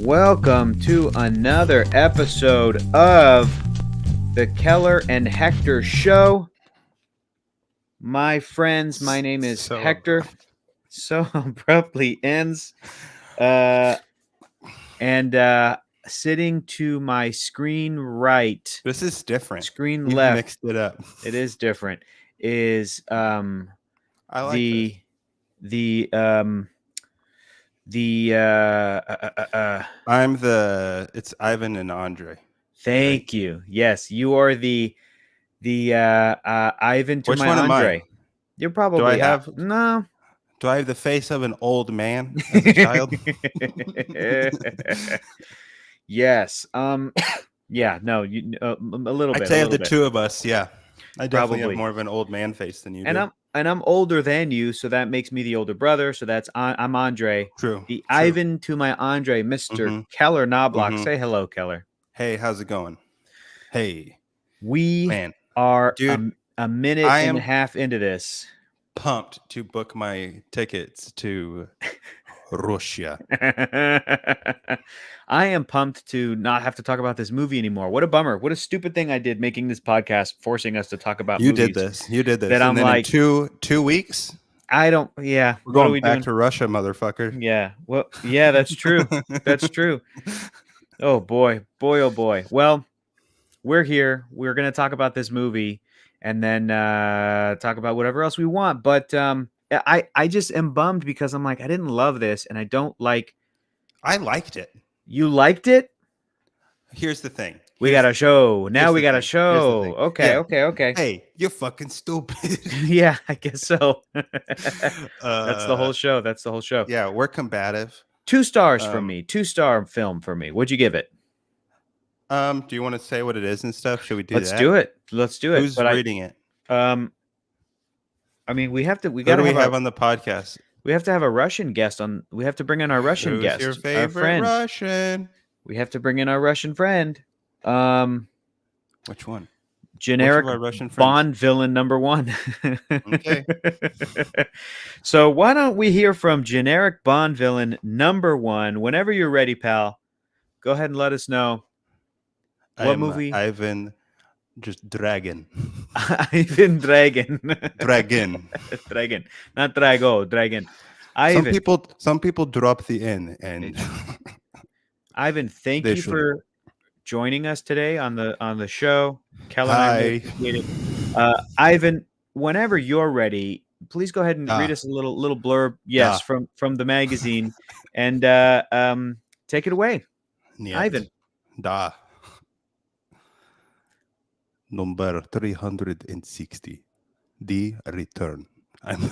Welcome to another episode of the Keller and Hector Show. My friends, my name is So Hector. abrupt. So abruptly ends. And sitting to my screen right, This is different. screen You've left, mixed it up. it is different, is I like this. It's Ivan and Andre. Thank you. Yes, you are the Ivan to Which my one am I? Andre. You're probably no. Do I have the face of an old man as a child? Yes. Yeah. No. You a little I'd bit. A say of little the bit. two of us, yeah. I definitely have Probably. more of an old man face than you And do. I'm older than you, so that makes me the older brother. So I'm Andre. True. The True. Ivan to my Andre, Mr. Mm-hmm. Keller Knobloch. Mm-hmm. Say hello, Keller. Hey, how's it going? Hey, We man. are Dude, a minute I and a am half into this. pumped to book my tickets to Russia. I am pumped to not have to talk about this movie anymore. What a bummer. What a stupid thing I did making this podcast, forcing us to talk about You movies. did this. You did this. That And I'm then like, in two weeks, we're we're what are going we back doing? to Russia, motherfucker. Yeah. Well, yeah, that's true. That's true. Oh boy. Boy, oh boy. Well, we're here. We're going to talk about this movie and then talk about whatever else we want. But I just am bummed because I'm like, I didn't love this and I don't like. I liked it. You liked it? Here's the thing. We got a show. Now Here's we the got a thing. Here's the thing. show. Okay, Yeah. okay. Hey, you're fucking stupid. Yeah, I guess so. That's the whole show. That's the whole show. Yeah, we're combative. 2 stars from me. 2-star film for me. What'd you give it? Do you want to say what it is and stuff? Should we do Let's that? do it. Let's do it. Who's But reading it? I mean, we have to. Who do we have on the podcast? We have to have a Russian guest on. We have to bring in our Russian Who's guest. your Our favorite friend. Russian? We have to bring in our Russian friend. Which one? Generic Which of our Russian friends? Bond villain number 1. Okay. So why don't we hear from generic Bond villain number 1? Whenever you're ready, pal, go ahead and let us know what movie. Ivan, just Dragon. Ivan Dragon. Dragon. Dragon, not Drago. Dragon. Ivan. Some people drop the N and Ivan, thank They you should. for joining us today on the show. Keller Hi. and I really appreciate it. Ivan, whenever you're ready, please go ahead and read us a little blurb. Yes, from the magazine, and take it away, Ivan. Da. Number 360. The Return. I'm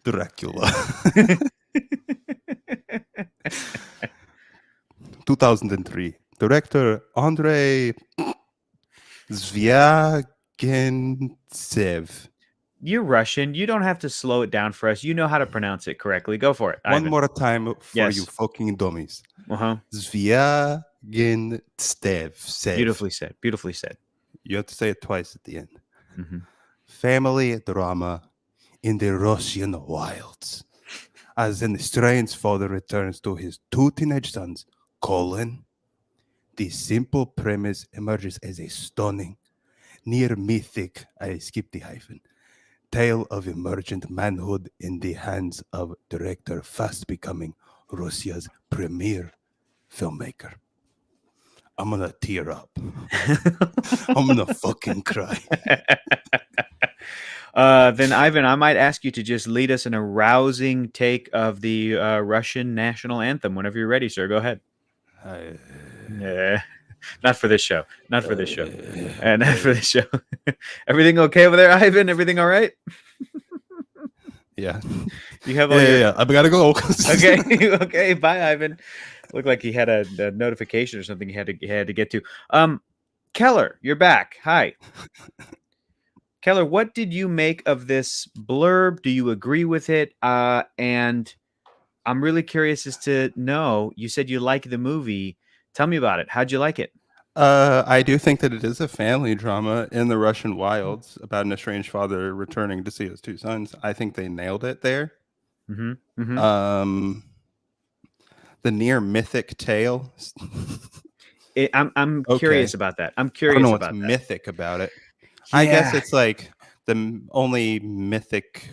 Dracula. 2003. Director Andrei Zvyagintsev. You're Russian. You don't have to slow it down for us. You know how to pronounce it correctly. Go for it, One Ivan. more time for Yes. you fucking dummies. Uh-huh. Zvyagintsev. Beautifully said. Beautifully said. You have to say it twice at the end. Mm-hmm. Family drama in the Russian wilds. As an estranged father returns to his 2 teenage sons, the simple premise emerges as a stunning, near mythic, I skipped the hyphen, tale of emergent manhood in the hands of director fast becoming Russia's premier filmmaker. I'm gonna tear up. I'm gonna fucking cry. Then, Ivan, I might ask you to just lead us in a rousing take of the Russian national anthem. Whenever you're ready, sir, go ahead. Not for this show. Not for this show. Not for this show. Everything okay over there, Ivan? Everything all right? Yeah. You have all your... Yeah. I gotta go. Okay. Okay. Bye, Ivan. Looked like he had a notification or something he had to get to. Keller, you're back. Hi. Keller, what did you make of this blurb? Do you agree with it? And I'm really curious as to know. You said you like the movie. Tell me about it. How'd you like it? I do think that it is a family drama in the Russian wilds about an estranged father returning to see his 2 sons. I think they nailed it there. Mm-hmm. Mm-hmm. the near mythic tale. I'm Okay. curious about that. I'm I don't know curious what's about that. mythic about it. I guess Yeah. it's like only mythic,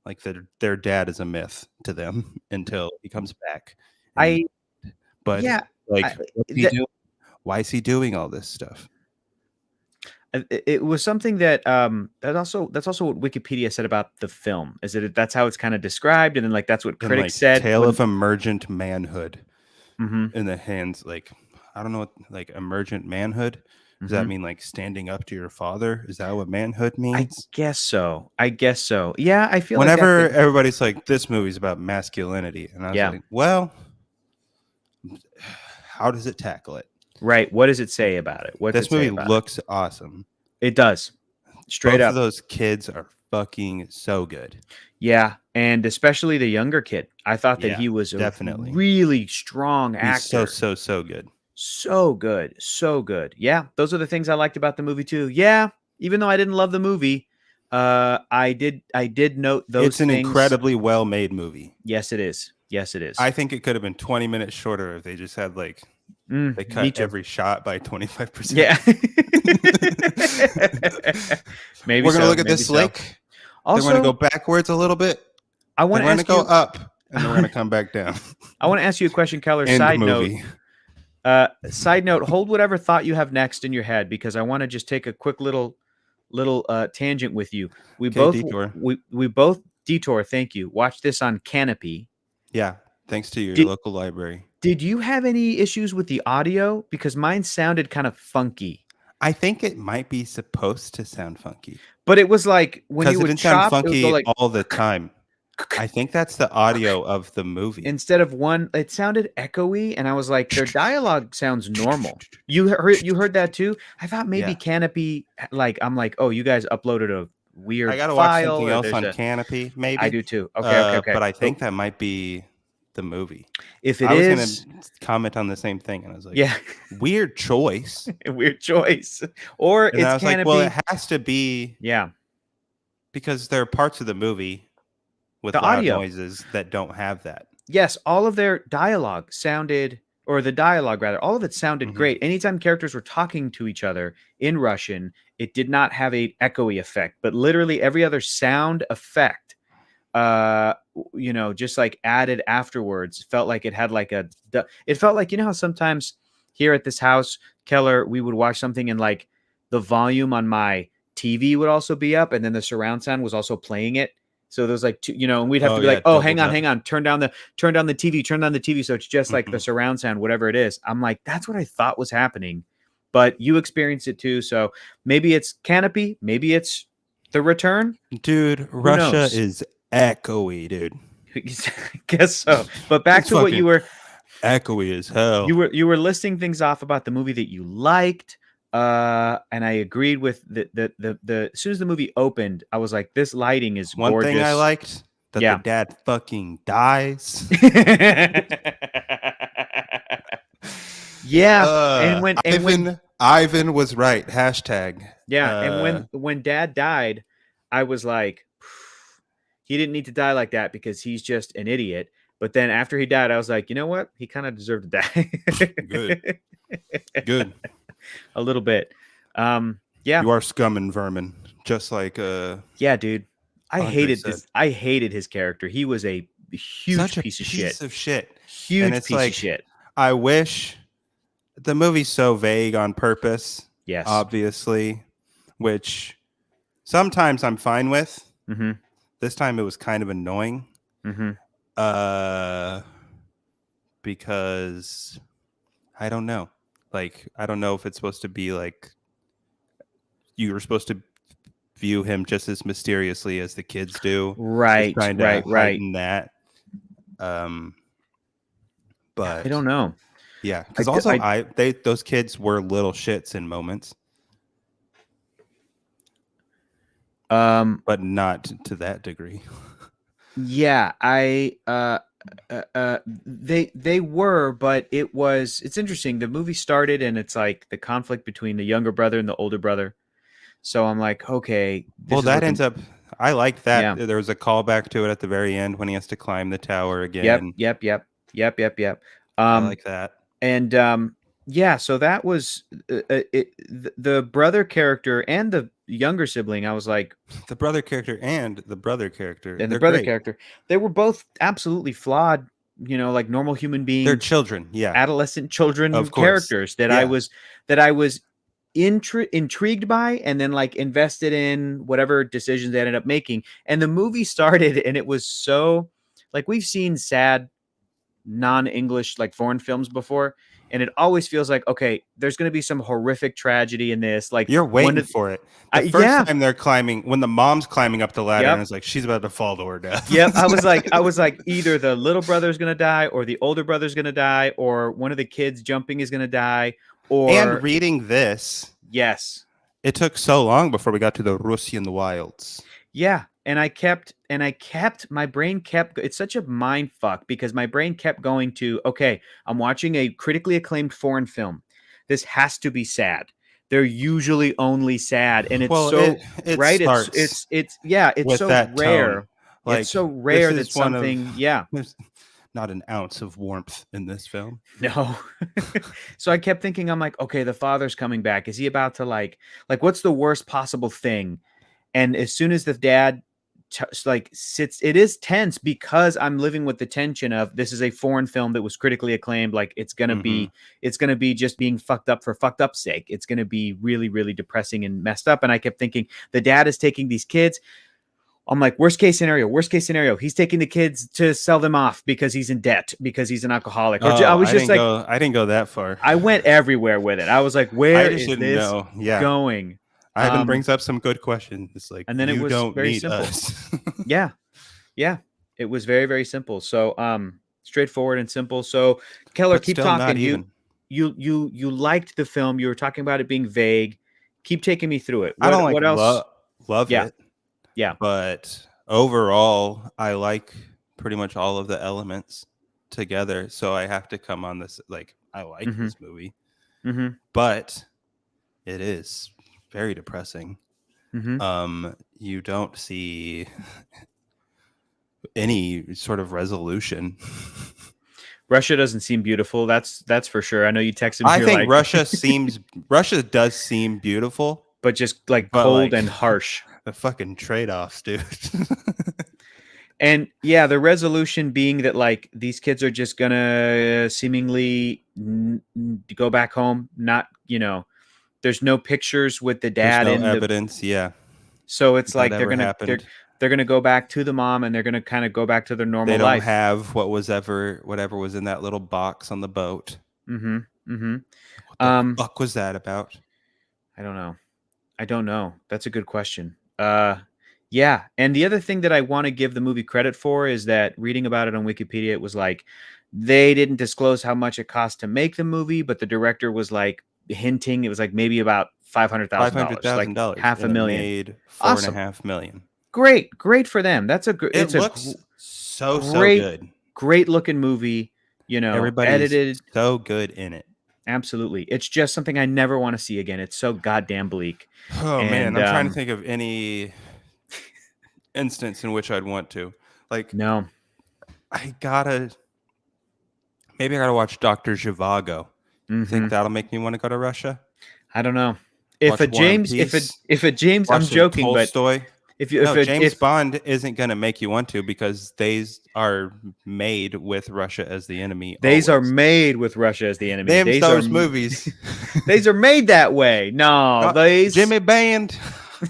like their dad is a myth to them until he comes back. And I but yeah. I, like, what's he that doing? Why is he doing all this stuff? it was something that that's also what Wikipedia said about the film. Is that that's how it's kind of described, and then like that's what And critics like said tale when. of emergent manhood Hmm. in the hands, like I don't know what like emergent manhood. Does that Hmm. mean like standing up to your father? Is that what manhood I means? guess so. I guess so. Yeah, I feel like that Whenever could. everybody's like, this movie's about masculinity, and I was Yeah. like, well, how does it tackle it? Right. What does it say about it? What's This it say movie about it? looks awesome. It does. Straight Both of up. those kids are fucking so good. Yeah, and especially the younger kid. I thought that Yeah, he was a definitely. really strong He's so actor. so so good. So good. So good. Yeah, those are the things I liked about the movie too. Yeah, even though I didn't love the movie, I did note It's those an things. incredibly well made movie. Yes, it is. Yes, it is. I think it could have been 20 minutes shorter if they just had like they Me cut too. every shot by 25%. Yeah. Maybe We're going to so. look at Maybe this so. lake. Then we're going to go Also, backwards a little bit. I Then want to we're going to ask go you. up and then we're going to come back down. I want to ask you a question, Keller. End movie. Side note, hold whatever thought you have next in your head because I want to just take a quick little tangent with you. We Okay, both detour. we both detour. Thank you. Watch this on Canopy. Yeah, thanks to your Did local library. did you have any issues with the audio? Because mine sounded kind of funky, I think it might be supposed to sound funky but it was like when because you it would didn't sound chop, it would go funky like all the time. I think that's the audio of the movie. instead of one. It sounded echoey, and I was like, their dialogue sounds normal. You heard that too? I thought maybe Yeah. Canopy, like I'm like, oh, you guys uploaded a I weird got to watch file, something or else there's on a. Canopy, I maybe. do too. Okay, okay, okay. But I So think that might be the movie. if it I was gonna is, comment on the same thing, and I was like, yeah, weird choice. weird choice. Or And then it's I was like, well, it Canopy. has to be Yeah, because there are parts of the movie with the loud audio. noises that don't have that. Yes, all of their dialogue sounded, or the dialogue rather, all of it sounded Hmm. great. Anytime characters were talking to each other in Russian, it did not have a echoey effect, but literally every other sound effect, just like added afterwards, felt like it had like it felt like, how sometimes here at this house, Keller, we would watch something and like the volume on my TV would also be up, and then the surround sound was also playing it. So there's like two, and we'd have Oh to be yeah, like, oh, doubled up. hang on, turn down the TV, turn down the TV. So it's just like the Hmm. surround sound, whatever it is. I'm like, that's what I thought was happening. But you experienced it too. So maybe it's Canopy, maybe it's the return. Dude, Who Russia knows? is echoey, dude. I guess so. But back It's to what fucking you were echoey as hell. you were listing things off about the movie that you liked. And I agreed with the as soon as the movie opened, I was like, this lighting is One thing I gorgeous. liked that the Yeah. dad fucking dies. Yeah. And when Ivan was right. Hashtag. yeah, and when dad died, I was like, he didn't need to die like that because he's just an idiot. But then after he died, I was like, you know what? He kind of deserved to Good. die. Good. A little bit. Yeah. You are scum and vermin, just like Yeah, dude. I Andre hated said. this. I hated his character. He was a huge Such a piece of shit. piece of shit. And Huge it's piece of like shit. I wish the movie's so vague on purpose, Yes. obviously, which sometimes I'm fine with. Mm-hmm. This time it was kind of annoying. Mm-hmm. Because I don't know. Like, I don't know if it's supposed to be like you were supposed to view him just as mysteriously as the kids do. Just Right. trying to Right. Right. heighten that. Um, I but don't know. yeah, I, because d- also I those kids were little shits in moments, but not to that degree. Yeah, they were, but it's interesting. The movie started and it's like the conflict between the younger brother and the older brother. So I'm like, okay, Well, this is that what ends the. up. I like that Yeah. there was a callback to it at the very end when he has to climb the tower Yep, again. yep, yep. Yep. I Um, like that. and yeah, so that was the brother character and the younger sibling. I was like, The brother character and the brother character, and the they're brother great. character, they were both absolutely flawed, like normal human They're beings, children, yeah, adolescent children of course, characters that I yeah. was intrigued by, and then like invested in whatever decisions they ended up making. And the movie started, and it was so like we've seen sad non-English like foreign films before, and it always feels like okay, there's going to be some horrific tragedy in this. Like You're one waiting of for it. The first yeah, time they're climbing, when the mom's climbing up the ladder, and yep. it's like she's about to fall to her Yep, death. I was like, either the little brother's gonna die, or the older brother's gonna die, or one of the kids jumping is gonna die, And or reading this, yes, it took so long before we got to the Russian wilds. yeah. And my brain kept. It's such a mind fuck because my brain kept going to okay, I'm watching a critically acclaimed foreign film. This has to be sad. They're usually only sad, and it's Well, it so it right. starts It's yeah. It's with so that tone. rare. It's Like so this rare that is one of something yeah. there's not an ounce of warmth in this film. No. So I kept thinking, I'm like, okay, the father's coming back. Is he about to like what's the worst possible thing? And as soon as the dad like sits, it is tense because I'm living with the tension of this is a foreign film that was critically acclaimed. Like Hmm. it's gonna be just being fucked up for fucked up sake. It's gonna be really, really depressing and messed up. And I kept thinking the dad is taking these kids. I'm like, worst case scenario, worst case scenario. He's taking the kids to sell them off because he's in debt, because he's an alcoholic. Or I Oh, was just like, I didn't go that far. I went everywhere with it. I was like, I where just is didn't this know. Yeah. going? Ivan brings up some good questions. It's like And then it you was don't very need simple. us. Yeah. Yeah. It was very, very simple. So straightforward and simple. So Keller, But keep still not talking. even. You liked the film. You were talking about it being vague. Keep taking me through it. I don't like What else? love Yeah. it, Yeah. but overall I like pretty much all of the elements together. So I have to come on this like I like Mm-hmm. this movie, Mm-hmm. but it is very depressing. Mm-hmm. You don't see any sort of resolution. Russia doesn't seem beautiful. That's for sure. I know you texted me. I You're think like, Russia does seem beautiful, but just like but cold like and harsh. the fucking trade-offs, dude. And yeah, the resolution being that like these kids are just gonna seemingly go back home. Not, there's no pictures with the There's dad no in the. evidence, yeah, So it's that like ever they're happened. they're gonna go back to the mom, and they're gonna kind of go back to their They normal don't life. have whatever was in that little box on the boat. Mm-hmm. Mm-hmm. What the fuck was that about? I don't know. I don't know. That's a good question. Yeah. And the other thing that I want to give the movie credit for is that reading about it on Wikipedia, it was like they didn't disclose how much it cost to make the movie, but the director was like hinting it was like maybe about Five hundred $500,000, like thousand dollars, half a and it million. made four and a Awesome. half million. Great for them. It It's a looks so great, good. great looking movie. Everybody's Edited. so good in it. Absolutely. It's just something I never want to see again. It's so goddamn bleak. Oh man, And I'm trying to think of any instance in which I'd want to. Like, no. I gotta maybe I gotta watch Doctor Zhivago. You think Mm-hmm. that'll make me want to go to Russia? I don't know. If Watch a War and James, Peace. if a James, I'm Watch some joking, but Tolstoy. if you No, James if Bond isn't going to make you want to because they are made with Russia as the enemy these are always. made with Russia as the enemy, Them's those movies. these are made that way. No, these Jimmy Band.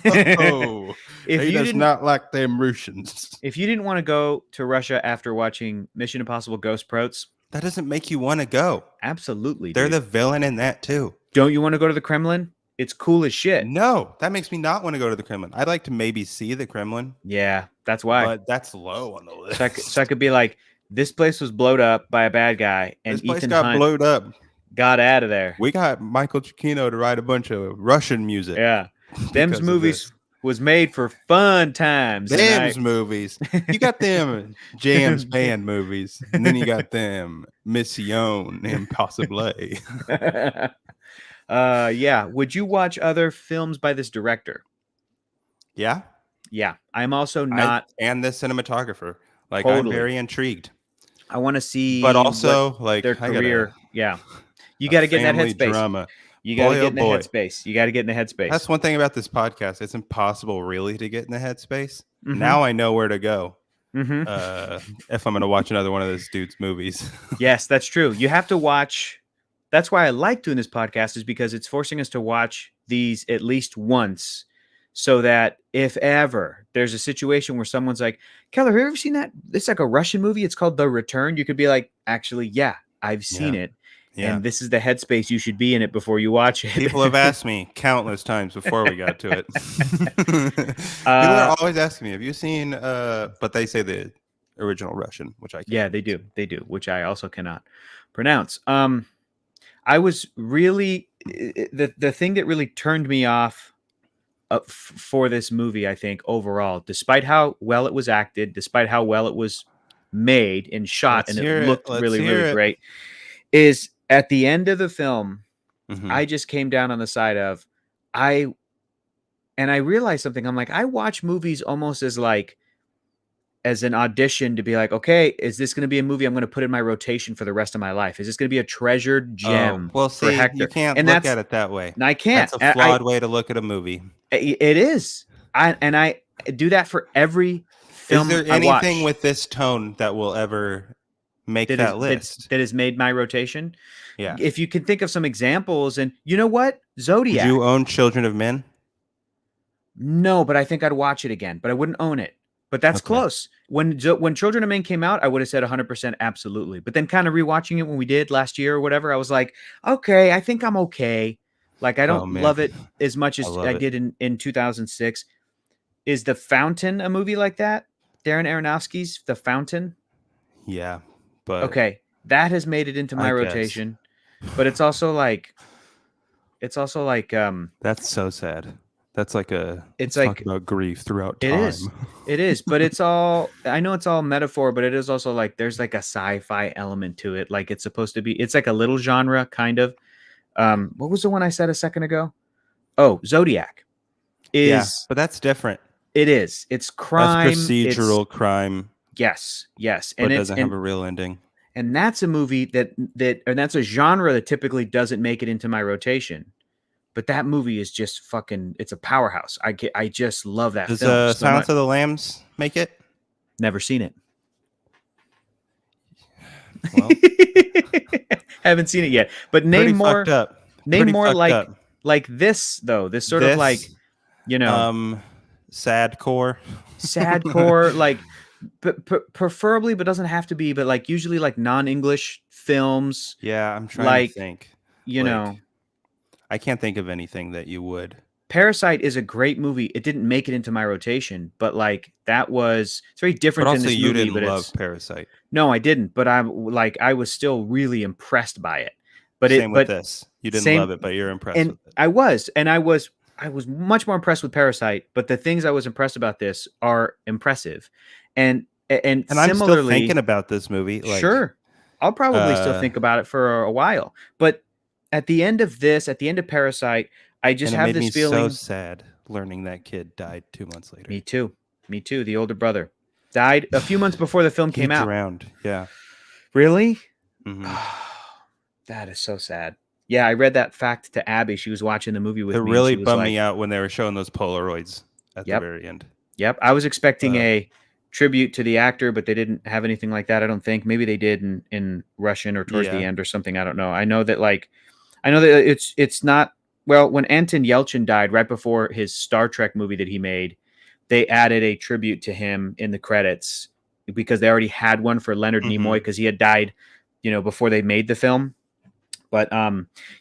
Oh, if he you does didn't not like them Russians. if you didn't want to go to Russia after watching Mission Impossible Ghost Protes, That doesn't make you want to go. absolutely, They're dude. the villain in that too. Don't you want to go to the Kremlin? It's cool as shit. No, that makes me not want to go to the Kremlin. I'd like to maybe see the Kremlin, Yeah, that's why. but that's low on the list. So I could be like, this place was blowed up by a bad guy, and This place Ethan got Hunt blowed up. got out of there. We got Michael Giacchino to write a bunch of Russian music. Yeah, them's because of movies this. was made for fun times. Them's movies. You got them James Band movies, and then you got them Mission Impossible. Yeah. Would you watch other films by this director? Yeah, Yeah, I'm also not and the cinematographer. Like I'm totally. very intrigued. I want to But see what also, like, their I got career. Yeah, you a got to get in that family headspace. drama. You got to Boy, get oh in the boy. headspace. You got to get in the headspace. That's one thing about this podcast. It's impossible really to get in the headspace. Mm-hmm. Now I know where to go Mm-hmm. if I'm going to watch another one of this dude's movies. Yes, that's true. You have to watch. That's why I like doing this podcast, is because it's forcing us to watch these at least once, so that if ever there's a situation where someone's like, Keller, have you ever seen that? It's like a Russian movie. It's called The Return. You could be like, actually, yeah, I've seen Yeah. it. Yeah. And this is the headspace you should be in it before you watch it. People have asked me countless times before we got to it. People uh, are always asking me, have you seen, but they say the original Russian, which I can't. yeah, they do. They do, which I also cannot pronounce. I was really the thing that really turned me off for this movie, I think, overall, despite how well it was acted, despite how well it was made and shot, Let's and it hear it. looked Let's really, hear really it. great, is at the end of the film, Mhm. I just came down on the side of I realized something. I'm like, I watch movies almost as like as an audition to be like, okay, is this going to be a movie I'm going to put in my rotation for the rest of my life? Is this going to be a treasured Oh, gem well, for see, you Hector? can't And look at it that way. I can't. That's a flawed way to look at a movie. It is. I do that for every Is film there I watch. anything with this tone that will ever make that list? That has made my rotation? Yeah. If you can think of some examples, and you know what? Zodiac. Did you own Children of Men? No, but I think I'd watch it again, but I wouldn't own it. But that's Okay. close. When Children of Men came out, I would have said 100% absolutely. But then kind of rewatching it when we did last year or whatever, I was like, okay, I think I'm okay. Like, I don't love it as much as I did in 2006. Is The Fountain a movie like that? Darren Aronofsky's The Fountain? Yeah, but okay, that has made it into my rotation. But it's also like that's so sad. That's like it's like like about grief throughout time. It is, but it's all, I know it's all metaphor, but it is also like there's like a sci-fi element to it. Like it's supposed to be, it's like a little genre kind of. What was the one I said a second ago? Oh, Zodiac is, but that's different. It is. It's crime. That's procedural crime. Yes. But it doesn't have a real ending. And that's a movie and that's a genre that typically doesn't make it into my rotation. But that movie is just fucking, it's a powerhouse. I just love that film. Does Silence of the Lambs make it? Never seen it. Well, haven't seen it yet. But name more like this though. This sort of like, you know, sad core, like preferably, but doesn't have to be, but like usually like non-English films. Yeah, I'm trying to think. You know, I can't think of anything that you would. Parasite is a great movie. It didn't make it into my rotation, but like it's very different than this movie. You didn't love Parasite. No, I didn't. But I was still really impressed by it. But same with this. You didn't love it, but you're impressed with it. I was much more impressed with Parasite. But the things I was impressed about this are impressive, and similarly, I'm still thinking about this movie. Sure, I'll probably still think about it for a while. But at the end of Parasite, I just have this feeling. So sad learning that kid died 2 months later. Me too. The older brother died a few months before the film came out. Drowned. Yeah. Really? Mm-hmm. That is so sad. Yeah, I read that fact to Abby. She was watching the movie with me. It really bummed me out when they were showing those Polaroids at the very end. Yep. I was expecting a tribute to the actor, but they didn't have anything like that, I don't think. Maybe they did in Russian or towards the end or something. I don't know. I know that it's not, well, when Anton Yelchin died right before his Star Trek movie that he made, they added a tribute to him in the credits because they already had one for Leonard Nimoy because he had died, before they made the film. But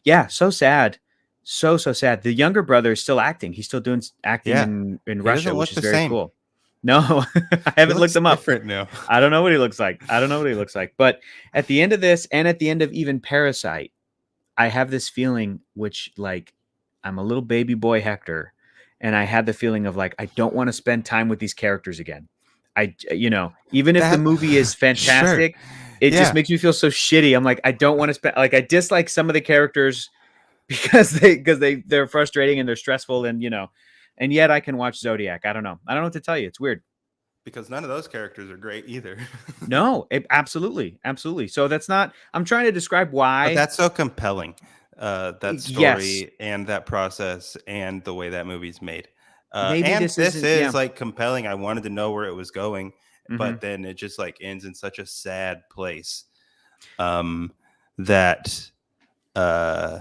yeah, so sad. So sad. The younger brother is still acting. He's still doing acting in Russia, which is very cool. No, I haven't looked him up. Now. I don't know what he looks like. But at the end of this and at the end of even Parasite, I have this feeling, which like I'm a little baby boy Hector, and I had the feeling of like I don't want to spend time with these characters again. Even if the movie is fantastic, it just makes me feel so shitty. I'm like, I don't want to spend, like, I dislike some of the characters because they're frustrating and they're stressful and yet I can watch Zodiac. I don't know what to tell you. It's weird. because none of those characters are great either. No, absolutely, absolutely. So that's not. I'm trying to describe But why. that's so compelling, that Yes, story and that process and the way that movie's made. maybe And this this isn't. Yeah. is like compelling. I wanted to know where it was going, Hmm. but then it just like ends in such a sad place. That uh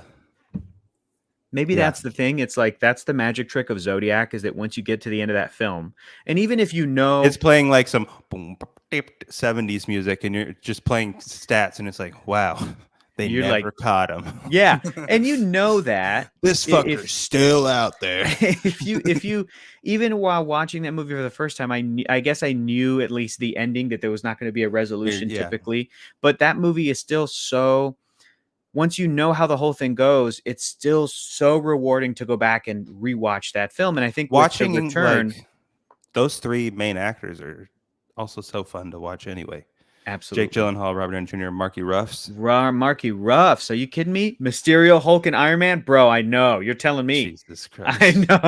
Maybe yeah, that's the thing. It's like that's the magic trick of Zodiac is that once you get to the end of that film, and even if you it's know, playing like some boom, 70s music and you're just playing stats and it's like, wow, they you're like, never caught him. yeah, and you know that This if fucker's still out there. if you even while watching that movie for the first time, I guess I knew at least the ending that there was not going to be a resolution Yeah. typically, but that movie is still so. Once you know how the whole thing goes, it's still so rewarding to go back and rewatch that film. And I think with The Watching Return, like those three main actors are also so fun to watch anyway. Jake absolutely. Gyllenhaal, Robert Downey Jr., Marky Ruffs. Marky Ruffs. Are you kidding me? Mysterio, Hulk, and Iron Man? Bro, I know. You're telling me. Jesus I Christ. know.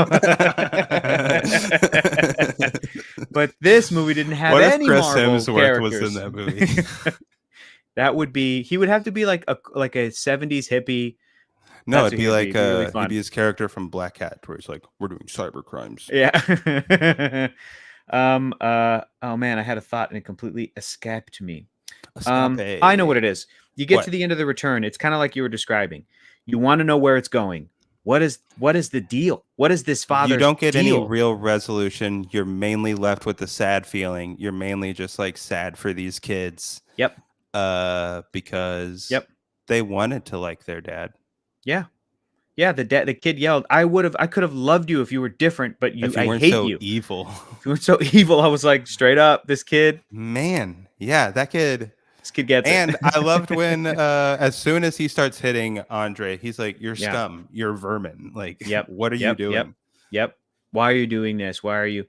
But this movie didn't have What if any Chris Marvel Hemsworth was in characters. that movie? That would be he would have to be like a 70s hippie. No, That's it'd who he be would like be. It'd be really he'd fun. be his character from Black Hat, where he's like, "We're doing cyber crimes." Yeah. Oh man, I had a thought and it completely escaped me. I know what Escape. it is. You get to What? the end of The Return. It's kind of like you were describing. You want to know where it's going. What is the deal? What is this You father's don't get any deal? real resolution. You're mainly left with the sad feeling. You're mainly just like sad for these kids, Yep. because Yep. they wanted to like their dad. Yeah. Yeah, the kid yelled, I could have loved you if you were different, but If you I weren't hate so you. evil. If you weren't so evil, I was like, straight up, Man, yeah, that kid. this kid gets it. And I loved when as soon as he starts hitting Andre, he's like, "You're Yeah. scum, you're vermin. Like, Yep. what are you Yep. Yep. doing?" Yep. Why are you doing this? Why are you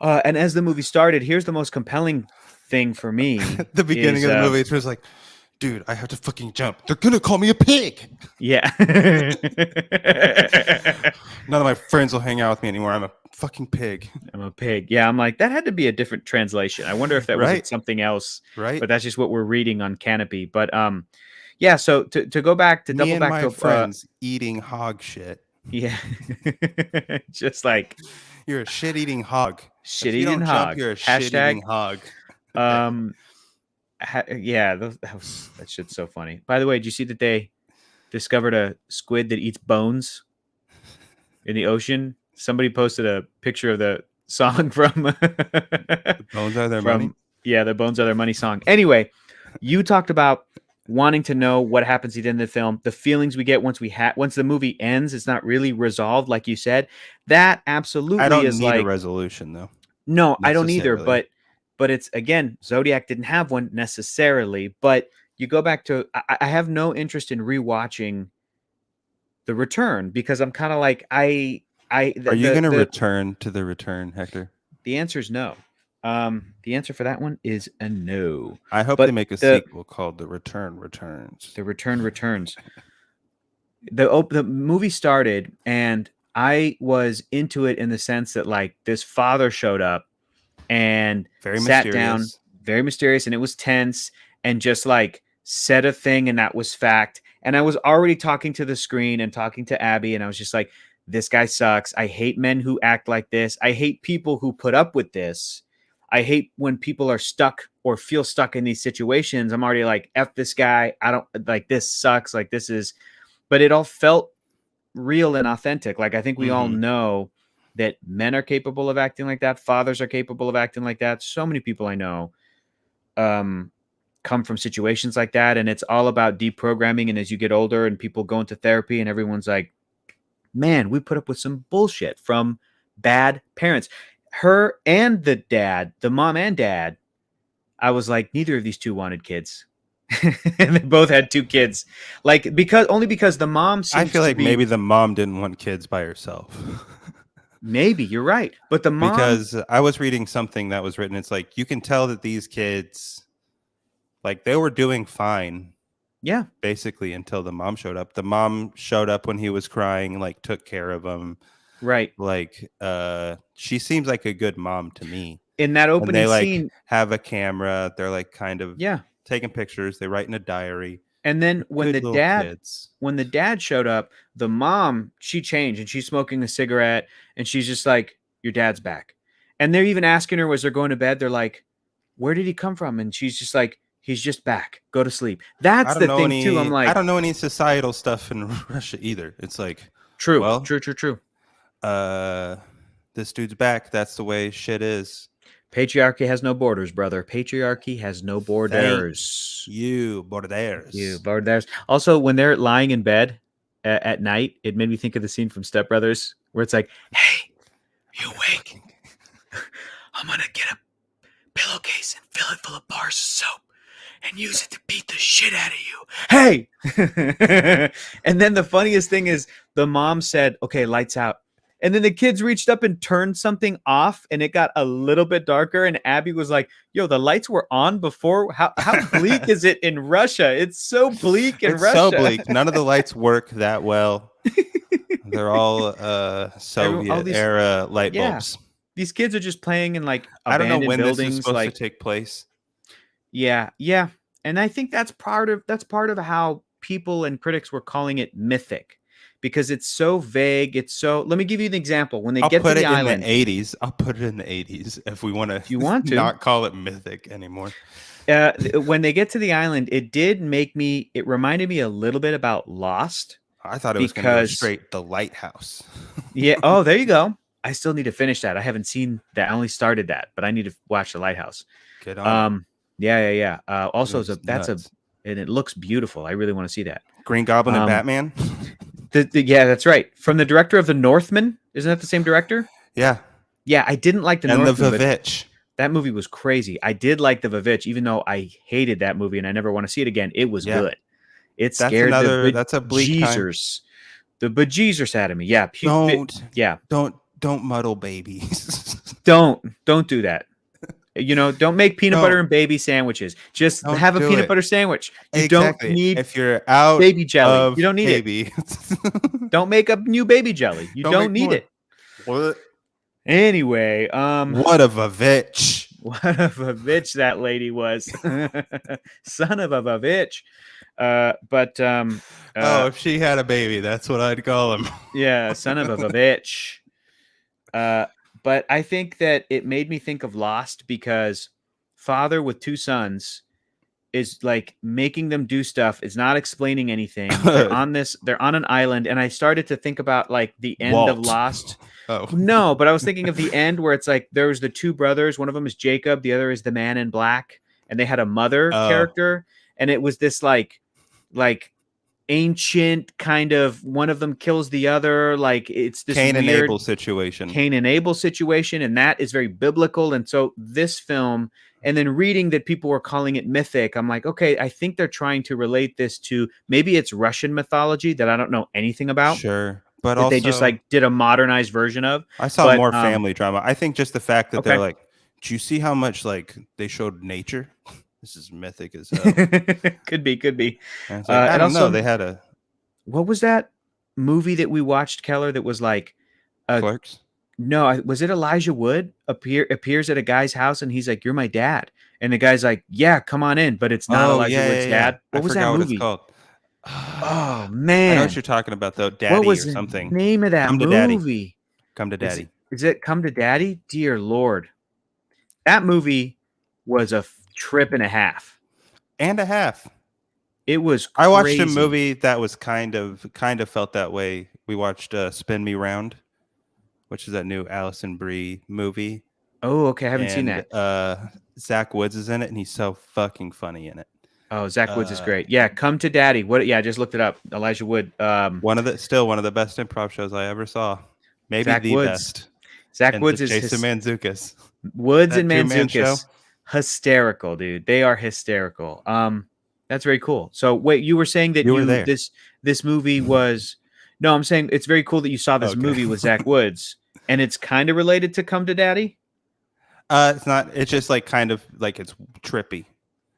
and as the movie started, here's the most compelling thing for me The beginning is of the movie, it's just like, dude, I have to fucking jump. They're gonna call me a pig. yeah. None of my friends will hang out with me anymore. I'm a fucking pig. I'm a pig. Yeah, I'm like that had to be a different translation. I wonder if that was Right? something else, Right? but that's just what we're reading on Canopy. But yeah, so to go back to Me double and back my to friends eating hog shit. yeah. Just like You're a shit eating hog. shit If you eating don't jump, hog. you're a shit Hashtag eating hog. um yeah, that shit's so funny. By the way, did you see that they discovered a squid that eats bones in the ocean? Somebody posted a picture of the song from Bones are their money. from yeah, the Bones Are Their Money song. Anyway, you talked about wanting to know what happens at the end of the film, the feelings we get once the movie ends, it's not really resolved, like you said. That I absolutely don't is need a like resolution though, no, I don't either, necessarily. but it's again, Zodiac didn't have one necessarily, but you go back to I have no interest in rewatching The Return because I'm kind of like I Are you gonna return to the return, Hector? the answer is no. The answer for that one is a no. I hope they But make a sequel called The Return Returns. the return returns. The movie started and I was into it in the sense that like this father showed up and Very sat down, mysterious. very mysterious, and it was tense, and just like said a thing, and that was fact. And I was already talking to the screen and talking to Abby, and I was just like, this guy sucks. I hate men who act like this. I hate people who put up with this. I hate when people are stuck or feel stuck in these situations. I'm already like, F this guy. I don't like this sucks. Like this is, but it all felt real and authentic. Like I think we all Mhm. know that men are capable of acting like that. Fathers are capable of acting like that. So many people I know um, come from situations like that. And it's all about deprogramming. And as you get older and people go into therapy and everyone's like, man, we put up with some bullshit from bad parents. Her and the dad, the mom and dad, I was like, neither of these two wanted kids. And they both had two kids. Like, because the mom I seems feel to like be maybe the mom didn't want kids by herself. maybe you're right. But the mom, Because I was reading something that was written. It's like you can tell that these kids, like they were doing fine, yeah, basically until the mom showed up. The mom showed up when he was crying, like took care of him. right. Like she seems like a good mom to me. in that And they opening like scene, have a camera. They're like kind of yeah. taking pictures. They write in a diary. And then They're good little kids. when the dad showed up, the mom, she changed and she's smoking a cigarette and she's just like, your dad's back. And they're even asking her, was they're going to bed? They're like, where did he come from? And she's just like, he's just back. Go to sleep. I That's don't the know thing too. I'm any. I like, don't know any societal stuff in Russia either. It's like, true, well, true, true, true. uh, this dude's back. That's the way shit is. Patriarchy has no borders, brother. Patriarchy has no Thank borders. you, You Borderes. borders. Also, when they're lying in bed at night, it made me think of the scene from Step Brothers where it's like, hey, you awake? I'm gonna get a pillowcase and fill it full of bars of soap and use it to beat the shit out of you. Hey! And then the funniest thing is the mom said, okay, lights out. And then the kids reached up and turned something off and it got a little bit darker. And Abby was like, yo, the lights were on before. How bleak is it in Russia? It's so bleak in It's so Russia. bleak. None of the lights work that well. They're all All Soviet these, era light yeah, bulbs. these kids are just playing in like I don't know abandoned when this is buildings. supposed to Like, take place. yeah, yeah. And I think that's part of how people and critics were calling it mythic because it's so vague. It's so let me give you an example. When they I'll get to put the it in the island, 80s. I'll put it in the 80s if we want if you to want to, not call it mythic anymore. when they get to the island, it reminded me a little bit about Lost I thought it was going to go because straight the lighthouse. yeah, oh, there you go. I still need to finish that. I haven't seen that. I only started that, but I need to watch The Lighthouse. Get on. Yeah. Also, Nuts. and it looks beautiful. I really want to see that. Green Goblin and Um, Batman. Yeah, that's right. From the director of The Northman. Isn't that the same director? Yeah. Yeah, I didn't like The And the Northman, but Vavitch. that movie was crazy. I did like The Vavitch, even though I hated that movie and I never want to see it again. It was Yeah. good. It That's scared that's a bleak time. the bejeezers out of me. Yeah. Yeah. Don't muddle babies. Don't do that. Don't make peanut butter No. and baby sandwiches. Just Don't have a do peanut it. butter sandwich. You Exactly. don't need If you're out baby jelly. of You don't need baby. it. Don't make a new baby jelly. You don't need more. it. What? Anyway, What a Vavitch. what of a bitch that lady was. Son of a bitch. If she had a baby, that's what I'd call him. Yeah, son of a bitch. But I think that it made me think of Lost because father with two sons is like making them do stuff, is not explaining anything. They're on an island, and I started to think about like the end of Walt. Lost. Oh. No, but I was thinking of the end where it's like there was the two brothers. One of them is Jacob, the other is the man in black, and they had a mother character, and it was this like ancient kind of one of them kills the other, like it's this Cain and weird Abel situation. Cain and Abel situation, and that is very biblical. And so this film, and then reading that people were calling it mythic, I'm like, okay, I think they're trying to relate this to maybe it's Russian mythology that I don't know anything about. Sure. But that also, they just like did a modernized version of. I saw more family drama. I think just the fact that Okay. they're like, do you see how much like they showed nature? This is mythic as hell. Could be. And it's like, I don't know. They had a what was that movie that we watched, Keller? That was like Clerks. No, was it Elijah Wood appears at a guy's house and he's like, "You're my dad," and the guy's like, "Yeah, come on in," but it's not Elijah Wood's dad. What was that movie? What it's called. Oh man, I know what you're talking about though. Daddy what was or something. The name of that Come to movie? Daddy. Come to Daddy. Is it Come to Daddy? Dear Lord, that movie was a trip and a half. And a half. It was crazy. I watched a movie that was kind of felt that way. We watched Spin Me Round, which is that new Alison Brie movie. Oh, okay. I haven't seen that. Zach Woods is in it, and he's so fucking funny in it. Oh, Zach Woods is great. Yeah, Come to Daddy. What? Yeah, I just looked it up. Elijah Wood. One of the best improv shows I ever saw. Maybe Zach the Woods. best. Zach Woods is Jason Mantzoukas. Woods and Mantzoukas. Hysterical, dude. They are hysterical. That's very cool. So wait, you were saying that you were there. This movie was no, I'm saying it's very cool that you saw this movie with Zach Woods, and it's kind of related to Come to Daddy. It's not. It's just like kind of like it's trippy,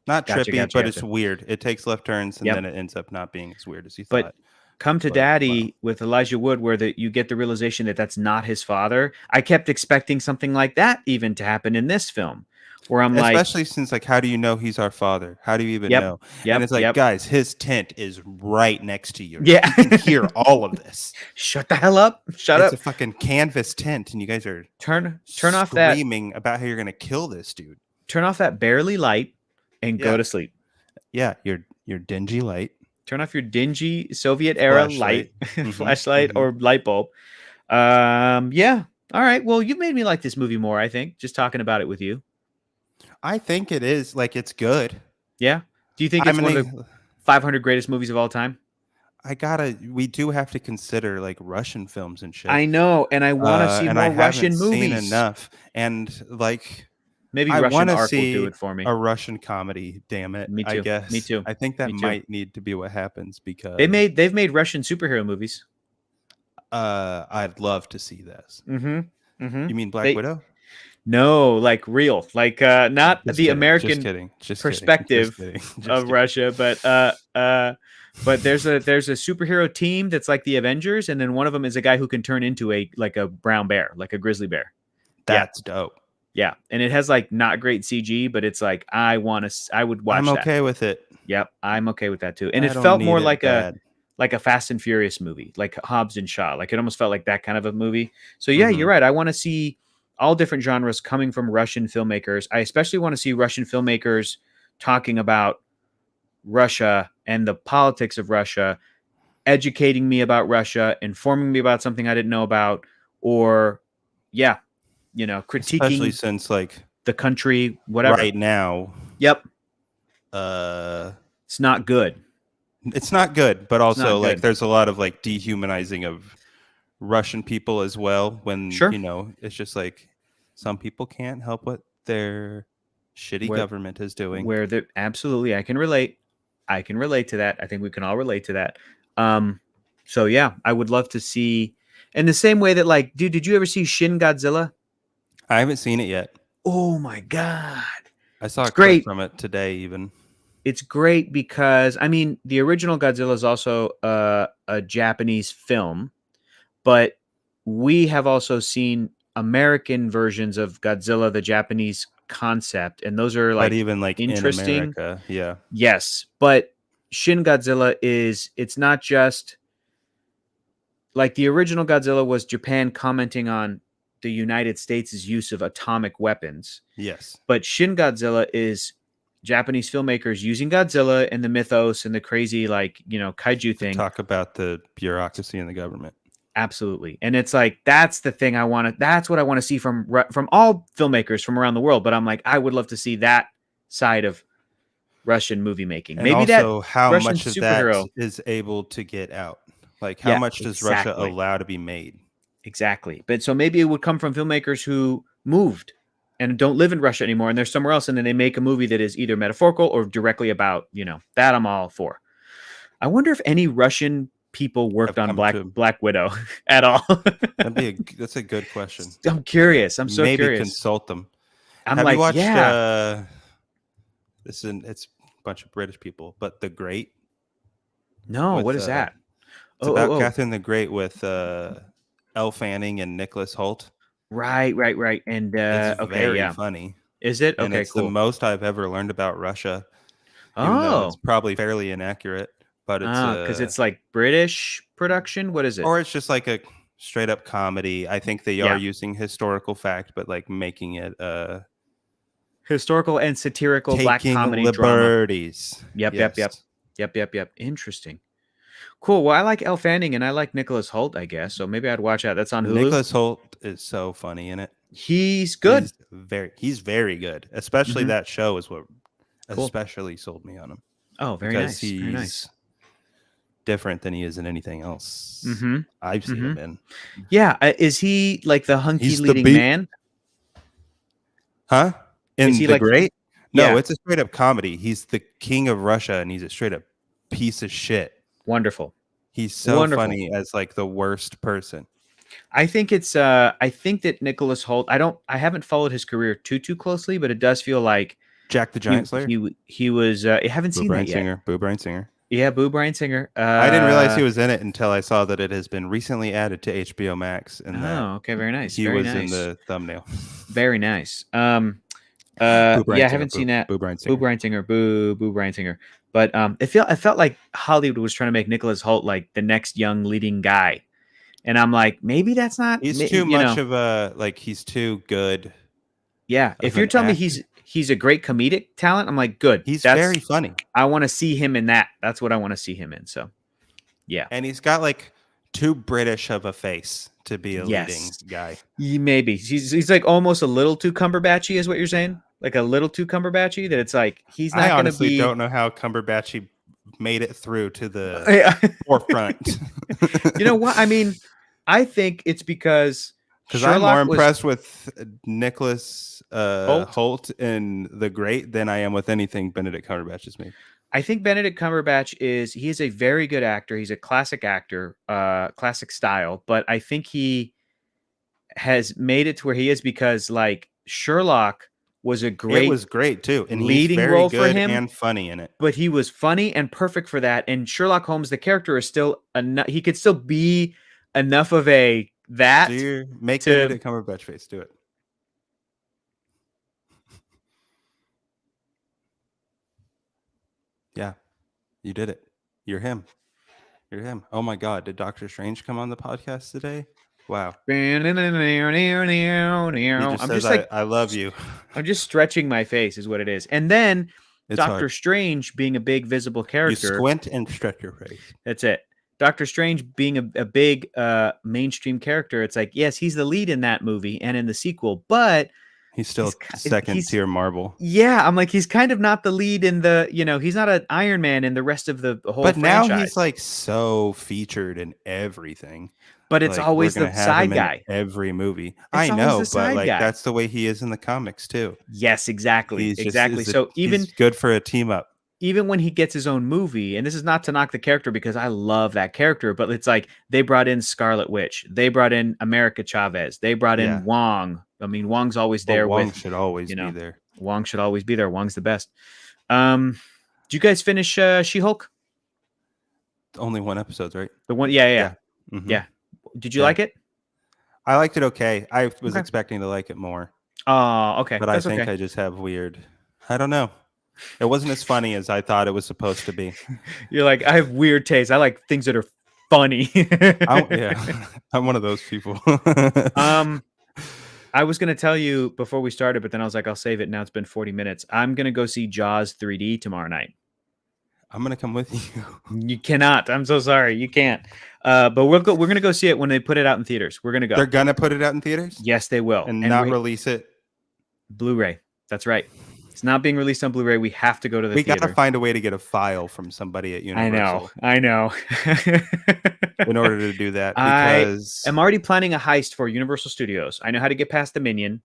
not trippy, but it's weird. It takes left turns and then it ends up not being as weird as you thought. Come to but wow. Daddy with Elijah Wood, where you get the realization that that's not his father. I kept expecting something like that even to happen in this film, where I'm like, Especially since, like, how do you know he's our father? How do you even yep, know? And yep, it's like, yep, guys, his tent is right next to yours. yeah. He can hear all of this. Shut the hell up! Shut It's a up! fucking canvas tent, and you guys are Turn off that screaming about how you're gonna kill this dude. barely light and go Yeah, to sleep. yeah. Your dingy light Turn off your dingy Soviet era light, flashlight. Mm-hmm, flashlight, mm-hmm. or light bulb. Yeah. All right. Well, you made me like this movie more, I think, just talking about it with you. I think it is like it's good. Yeah. Do you think I'm it's one of the gonna. 500 greatest movies of all time? I gotta. We do have to consider like Russian films and shit. I know, and I want to see And I more haven't Russian seen movies. enough. And like, Maybe I want Russian to Ark will do see it for me. a Russian comedy. Damn it! Me I too. Me guess too. I think that Me too. might need to be what happens They because made they've made Russian superhero movies. I'd love to see this. Mm-hmm. Mm-hmm. You mean Black They Widow? No, like real, like not Just the kidding. Just American kidding. Just kidding. Just perspective kidding. Just of kidding. Russia, but there's a superhero team that's like the Avengers, and then one of them is a guy who can turn into a brown bear, like a grizzly bear. Yeah, That's dope. yeah, and it has like not great CG, but it's like I would I'm watch that. okay with it. Yep, I'm okay with that too. And it I don't felt need more it bad. like a Fast and Furious movie, like Hobbs and Shaw. Like it almost felt like that kind of a movie. So yeah, Hmm. you're right. I want to see all different genres coming from Russian filmmakers. I especially want to see Russian filmmakers talking about Russia and the politics of Russia, educating me about Russia, informing me about something I didn't know about, or yeah, Especially critiquing since like the country, whatever. right now, Yep, uh it's not good. it's not good, but It's also not like good. there's a lot of like dehumanizing of Russian people as well when, Sure. it's just like some people can't help what their shitty Where government is doing. where the absolutely I can relate. I can relate to that. I think we can all relate to that. Um, so yeah, I would love to see in the same way that like, dude, did you ever see Shin Godzilla? I haven't seen it yet. Oh my god. I saw It's a clip great. from it today even. It's great because I mean, the original Godzilla is also a Japanese film, but we have also seen American versions of Godzilla, the Japanese concept, and those are But like even like in interesting. America, yeah. Yes, but Shin Godzilla it's not just like the original Godzilla was Japan commenting on the United States' use of atomic weapons. Yes. But Shin Godzilla is Japanese filmmakers using Godzilla and the mythos and the crazy like, kaiju To thing. talk about the bureaucracy in the government. Absolutely. And it's like that's the thing that's what I want to see from all filmmakers from around the world, but I'm like I would love to see that side of Russian movie making. And Maybe that also how Russian much of that superhero. is able to get out. Like how Yeah, much does Russia exactly. allow to be made? Exactly. But so maybe it would come from filmmakers who moved and don't live in Russia anymore and they're somewhere else and then they make a movie that is either metaphorical or directly about, that I'm all for. I wonder if any Russian people worked Have on come to Black Widow at all. that's a good question. I'm curious. I'm so Maybe curious. consult them. I'm Have you like, watched yeah. it's a bunch of British people, but The Great No, what with is that? it's Oh, oh, about oh. Catherine the Great with Elle Fanning and Nicholas Holt. Right, right, right. And It's okay, very yeah. funny. Is it? And Okay, it's the cool. most I've ever learned about Russia, even though it's Oh. probably fairly inaccurate. But it's Because it's like British production. What is it? or it's just like a straight up comedy. I think they are Yeah. using historical fact, but like making it Historical and satirical black taking comedy drama. liberties. Yep, yep, yep. Yes. Yep, yep, yep. Interesting. Cool. Well, I like Elle Fanning and I like Nicholas Holt, I guess. So maybe I'd watch that. That's on Hulu. Nicholas Holt is so funny in it. He's good. He's very good. Especially Mhm. that show is what Cool. especially sold me on him. Oh, very Because nice. he's Very nice. different than he is in anything else Mhm. I've seen him Mhm. in. Yeah. Is he like the hunky He's the leading beat. man? Huh? In Is he The like Great? No, Yeah. it's a straight up comedy. He's the king of Russia and he's a straight up piece of shit. Wonderful. He's so Wonderful. funny as like the worst person. I think I think that Nicholas Holt, I haven't followed his career too closely, but it does feel like Jack the Giant Slayer? he was I haven't Boo seen Brian that yet. Singer. Boo Brian Singer. Yeah, Boo Brian Singer. I didn't realize he was in it until I saw that it has been recently added to HBO Max, and that Oh, okay, very nice, he very was in nice, the thumbnail. very nice. Boo Yeah, Brian I Singer. haven't seen that. Boo Brian Boo Singer. Brian Singer, Boo Brian Singer. But I felt like Hollywood was trying to make Nicholas Hoult like the next young leading guy, and I'm like, maybe that's not, He's too much of a he's too good yeah. If of you're an telling me actor. he's a great comedic talent, I'm like, good. He's very funny, I want to see him in that. That's what I want to see him in. So, yeah. and he's got like too British of a face to be a leading Yes. guy. Maybe. He's like almost a little too Cumberbatchy is what you're saying? Like a little too Cumberbatchy that it's like he's I not going to honestly be don't know how Cumberbatch made it through to the forefront. You know what? I mean, I think it's because Because I'm more Sherlock was impressed with Nicholas Holt. Holt in The Great than I am with anything Benedict Cumberbatch has made. I think Benedict Cumberbatch he is a very good actor. He's a classic actor, classic style, but I think he has made it to where he is because like Sherlock was a It great was great too, and he's leading very role for good him, and funny in it. but he was funny and perfect for that. And Sherlock Holmes, the character, is still enough. He could still be enough of a that Make to. Benedict Cumberbatch face. Do it. Yeah, you did it. You're him. You're him. Oh my God! Did Doctor Strange come on the podcast today? Wow. He just I'm says, just like I love you. I'm just stretching my face, is what it is. And then It's Doctor hard. Strange being a big visible You character. squint and stretch your face. That's it. Doctor Strange being a big mainstream character. It's like, yes, he's the lead in that movie and in the sequel, but He's still he's second tier Marvel. yeah. I'm like, he's kind of not the lead in the, he's not an Iron Man in the rest of the whole But now franchise. he's like so featured in everything. But it's Like, we're always gonna the have side him in guy. every movie. It's I always know, the but side like guy. that's the way he is in the comics too. Yes, exactly. He's Exactly. So he's good for a team up. even when he gets his own movie, and this is not to knock the character because I love that character, but it's like they brought in Scarlet Witch, they brought in America Chavez, they brought Yeah. in Wong. I mean, Wong's always But there. Wong should always be there. Wong should always be there. Wong's the best. Did you guys finish She-Hulk? Only one episode, right? The one, yeah. Mhm. Yeah. Did you like it? I liked it okay. I was Okay. expecting to like it more. Oh, okay. But That's I think okay. I just have weird. I don't know. It wasn't as funny as I thought it was supposed to be. You're like, I have weird taste. I like things that are funny. Yeah, I'm one of those people. I was going to tell you before we started, but then I was like, I'll save it. Now it's been 40 minutes. I'm going to go see Jaws 3D tomorrow night. I'm going to come with you. You cannot. I'm so sorry. You can't. But we're going to go see it when they put it out in theaters. We're going to go. They're going to put it out in theaters? Yes, they will. And not release it? Blu-ray. That's right. It's not being released on Blu-ray. We have to go to the theater. We got to find a way to get a file from somebody at Universal. I know. In order to do that, because I'm already planning a heist for Universal Studios. I know how to get past the Minion.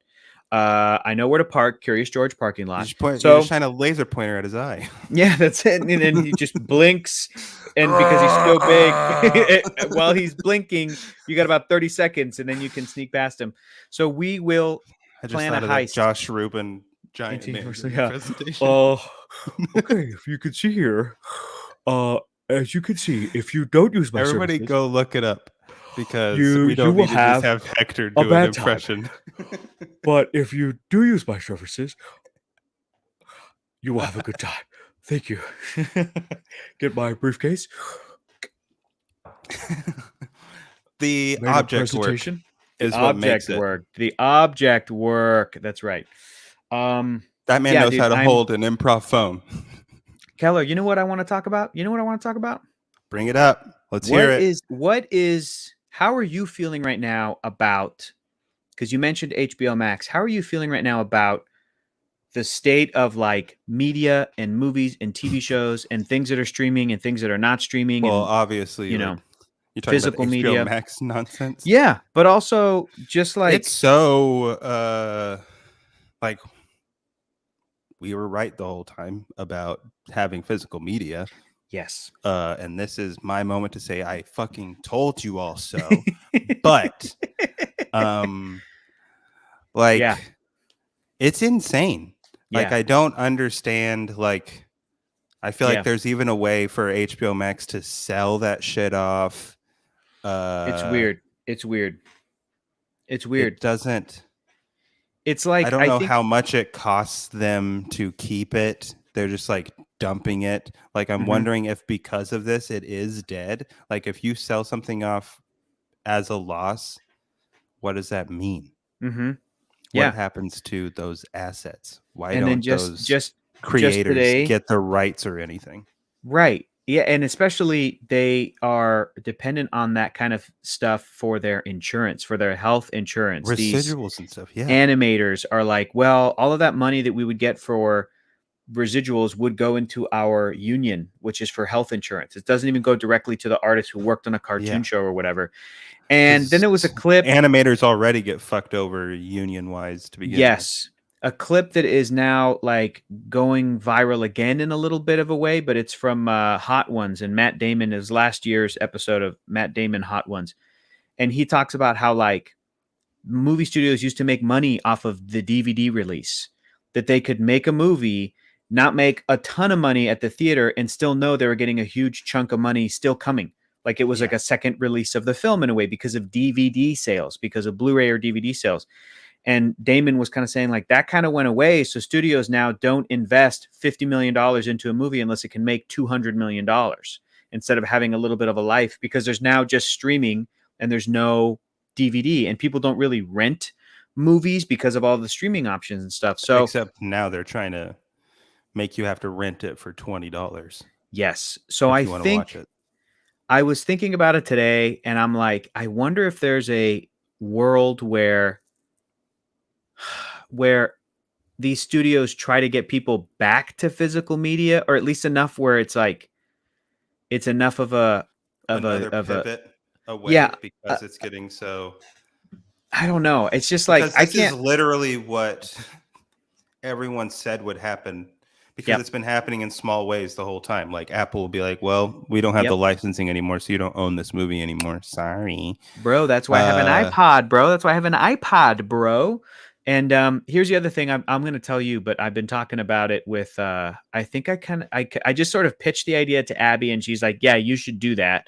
I know where to park, Curious George parking lot. You just shine a laser pointer at his eye. Yeah, that's it. And then he just blinks, and because he's so big, while he's blinking, you got about 30 seconds, and then you can sneak past him. So we will plan a heist. Josh Rubin giant presentation. Okay, if you can see here, as you can see, if you don't use my everybody services, go look it up, because we don't need to just have Hector do an impression. But if you do use my services, you will have a good time. Thank you. Get my briefcase. The object work is what makes it. The object work. That's right. That man knows how to hold an improv phone. Keller, you know what I want to talk about? Bring it up. Let's hear it. How are you feeling right now about, because you mentioned HBO Max, how are you feeling right now about the state of like media and movies and TV shows and things that are streaming and things that are not streaming? Well, and, obviously, you're talking physical about HBO media Max nonsense. Yeah, but also just like it's so like we were right the whole time about having physical media. Yes. And this is my moment to say I fucking told you all so. But it's insane. Like, I don't understand, like, I feel like Yeah, there's even a way for HBO Max to sell that shit off. it's Uh, weird. It's weird. It's weird. it doesn't. It's I like don't I know think. how much it costs them to keep it. They're just like dumping it. Like I'm Mhm, wondering if because of this it is dead. Like if you sell something off as a loss, what does that mean? mhm. What Yeah, happens to those assets? Why and then don't just those just just creators today. get the rights or anything? Right. Yeah, and especially they are dependent on that kind of stuff for their insurance, for their health insurance. These Residuals and stuff. Yeah. animators are like, well, all of that money that we would get for residuals would go into our union, which is for health insurance. It doesn't even go directly to the artist who worked on a cartoon Yeah. show or whatever. And then Because there was a clip. animators already get fucked over union wise to begin with. Yes. A clip that is now like going viral again in a little bit of a way, but it's from Hot Ones, and Matt Damon is last year's episode of Matt Damon Hot Ones. And he talks about how like movie studios used to make money off of the DVD release, that they could make a movie, not make a ton of money at the theater, and still know they were getting a huge chunk of money still coming. Like it was like Yeah. a second release of the film in a way because of DVD sales, because of Blu-ray or DVD sales. And Damon was kind of saying like that kind of went away. So studios now don't invest $50 million into a movie unless it can make $200 million, instead of having a little bit of a life, because there's now just streaming and there's no DVD, and people don't really rent movies because of all the streaming options and stuff. So Except now they're trying to make you have to rent it for $20 yes. So if I you want to watch think it. I was thinking about it today, and I'm like, I wonder if there's a world where these studios try to get people back to physical media, or at least enough where it's like it's enough of a Another of a pivot away yeah. uh, because it's getting so. I don't know, it's just like Because I this is can't. literally what everyone said would happen because Yep. it's been happening in small ways the whole time. Like Apple will be like, well, we don't have the Yep, licensing anymore, so you don't own this movie anymore. Sorry. bro, that's why I have an Uh, iPod, bro. That's why I have an iPod, bro. And here's the other thing I'm going to tell you, but I've been talking about it with I think I just sort of pitched the idea to Abby, and she's like, yeah, you should do that.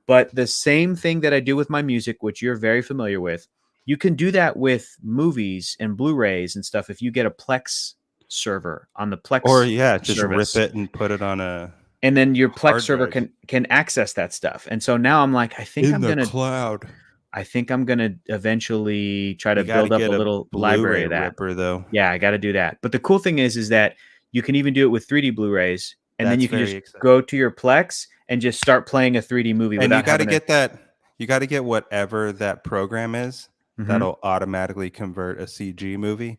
But the same thing that I do with my music, which you're very familiar with, you can do that with movies and Blu-rays and stuff if you get a Plex server on the or Plex yeah, just rip service. it and put it on a And then your Plex hard server drive can access that stuff. And so now I'm like, in the cloud. I think I'm gonna eventually try to You got to build up a get a little library Blu-ray of that. ripper though. Yeah, I got to do that. But the cool thing is that you can even do it with 3D Blu-rays, and then That's you can very just exciting. go to your Plex and just start playing a 3D movie And you without got to having to. get that. You got to get whatever that program is Mhm. that'll automatically convert a CG movie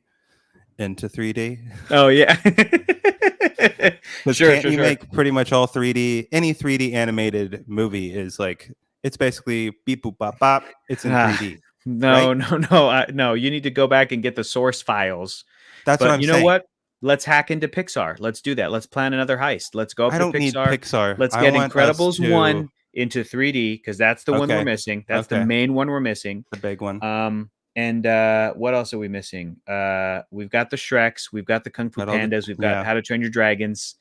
into 3D. Oh yeah. Because Sure, can't sure, you sure. make pretty much all 3D? Any 3D animated movie is like it's basically beep boop bop bop. It's in Ah, 3D, no, right? no, no, no. You need to go back and get the source files. That's what But I'm you know saying. what? Let's hack into Pixar. Let's do that. Let's plan another heist. Let's go up I to don't need Pixar. Pixar. Let's I get want us Incredibles to. 1 into 3D, because that's the one we're Okay, missing. That's the okay, main one we're missing. the big one. And what else are we missing? We've got the Shreks, we've got the Kung Fu Got all the Pandas, we've got yeah How to Train Your Dragons.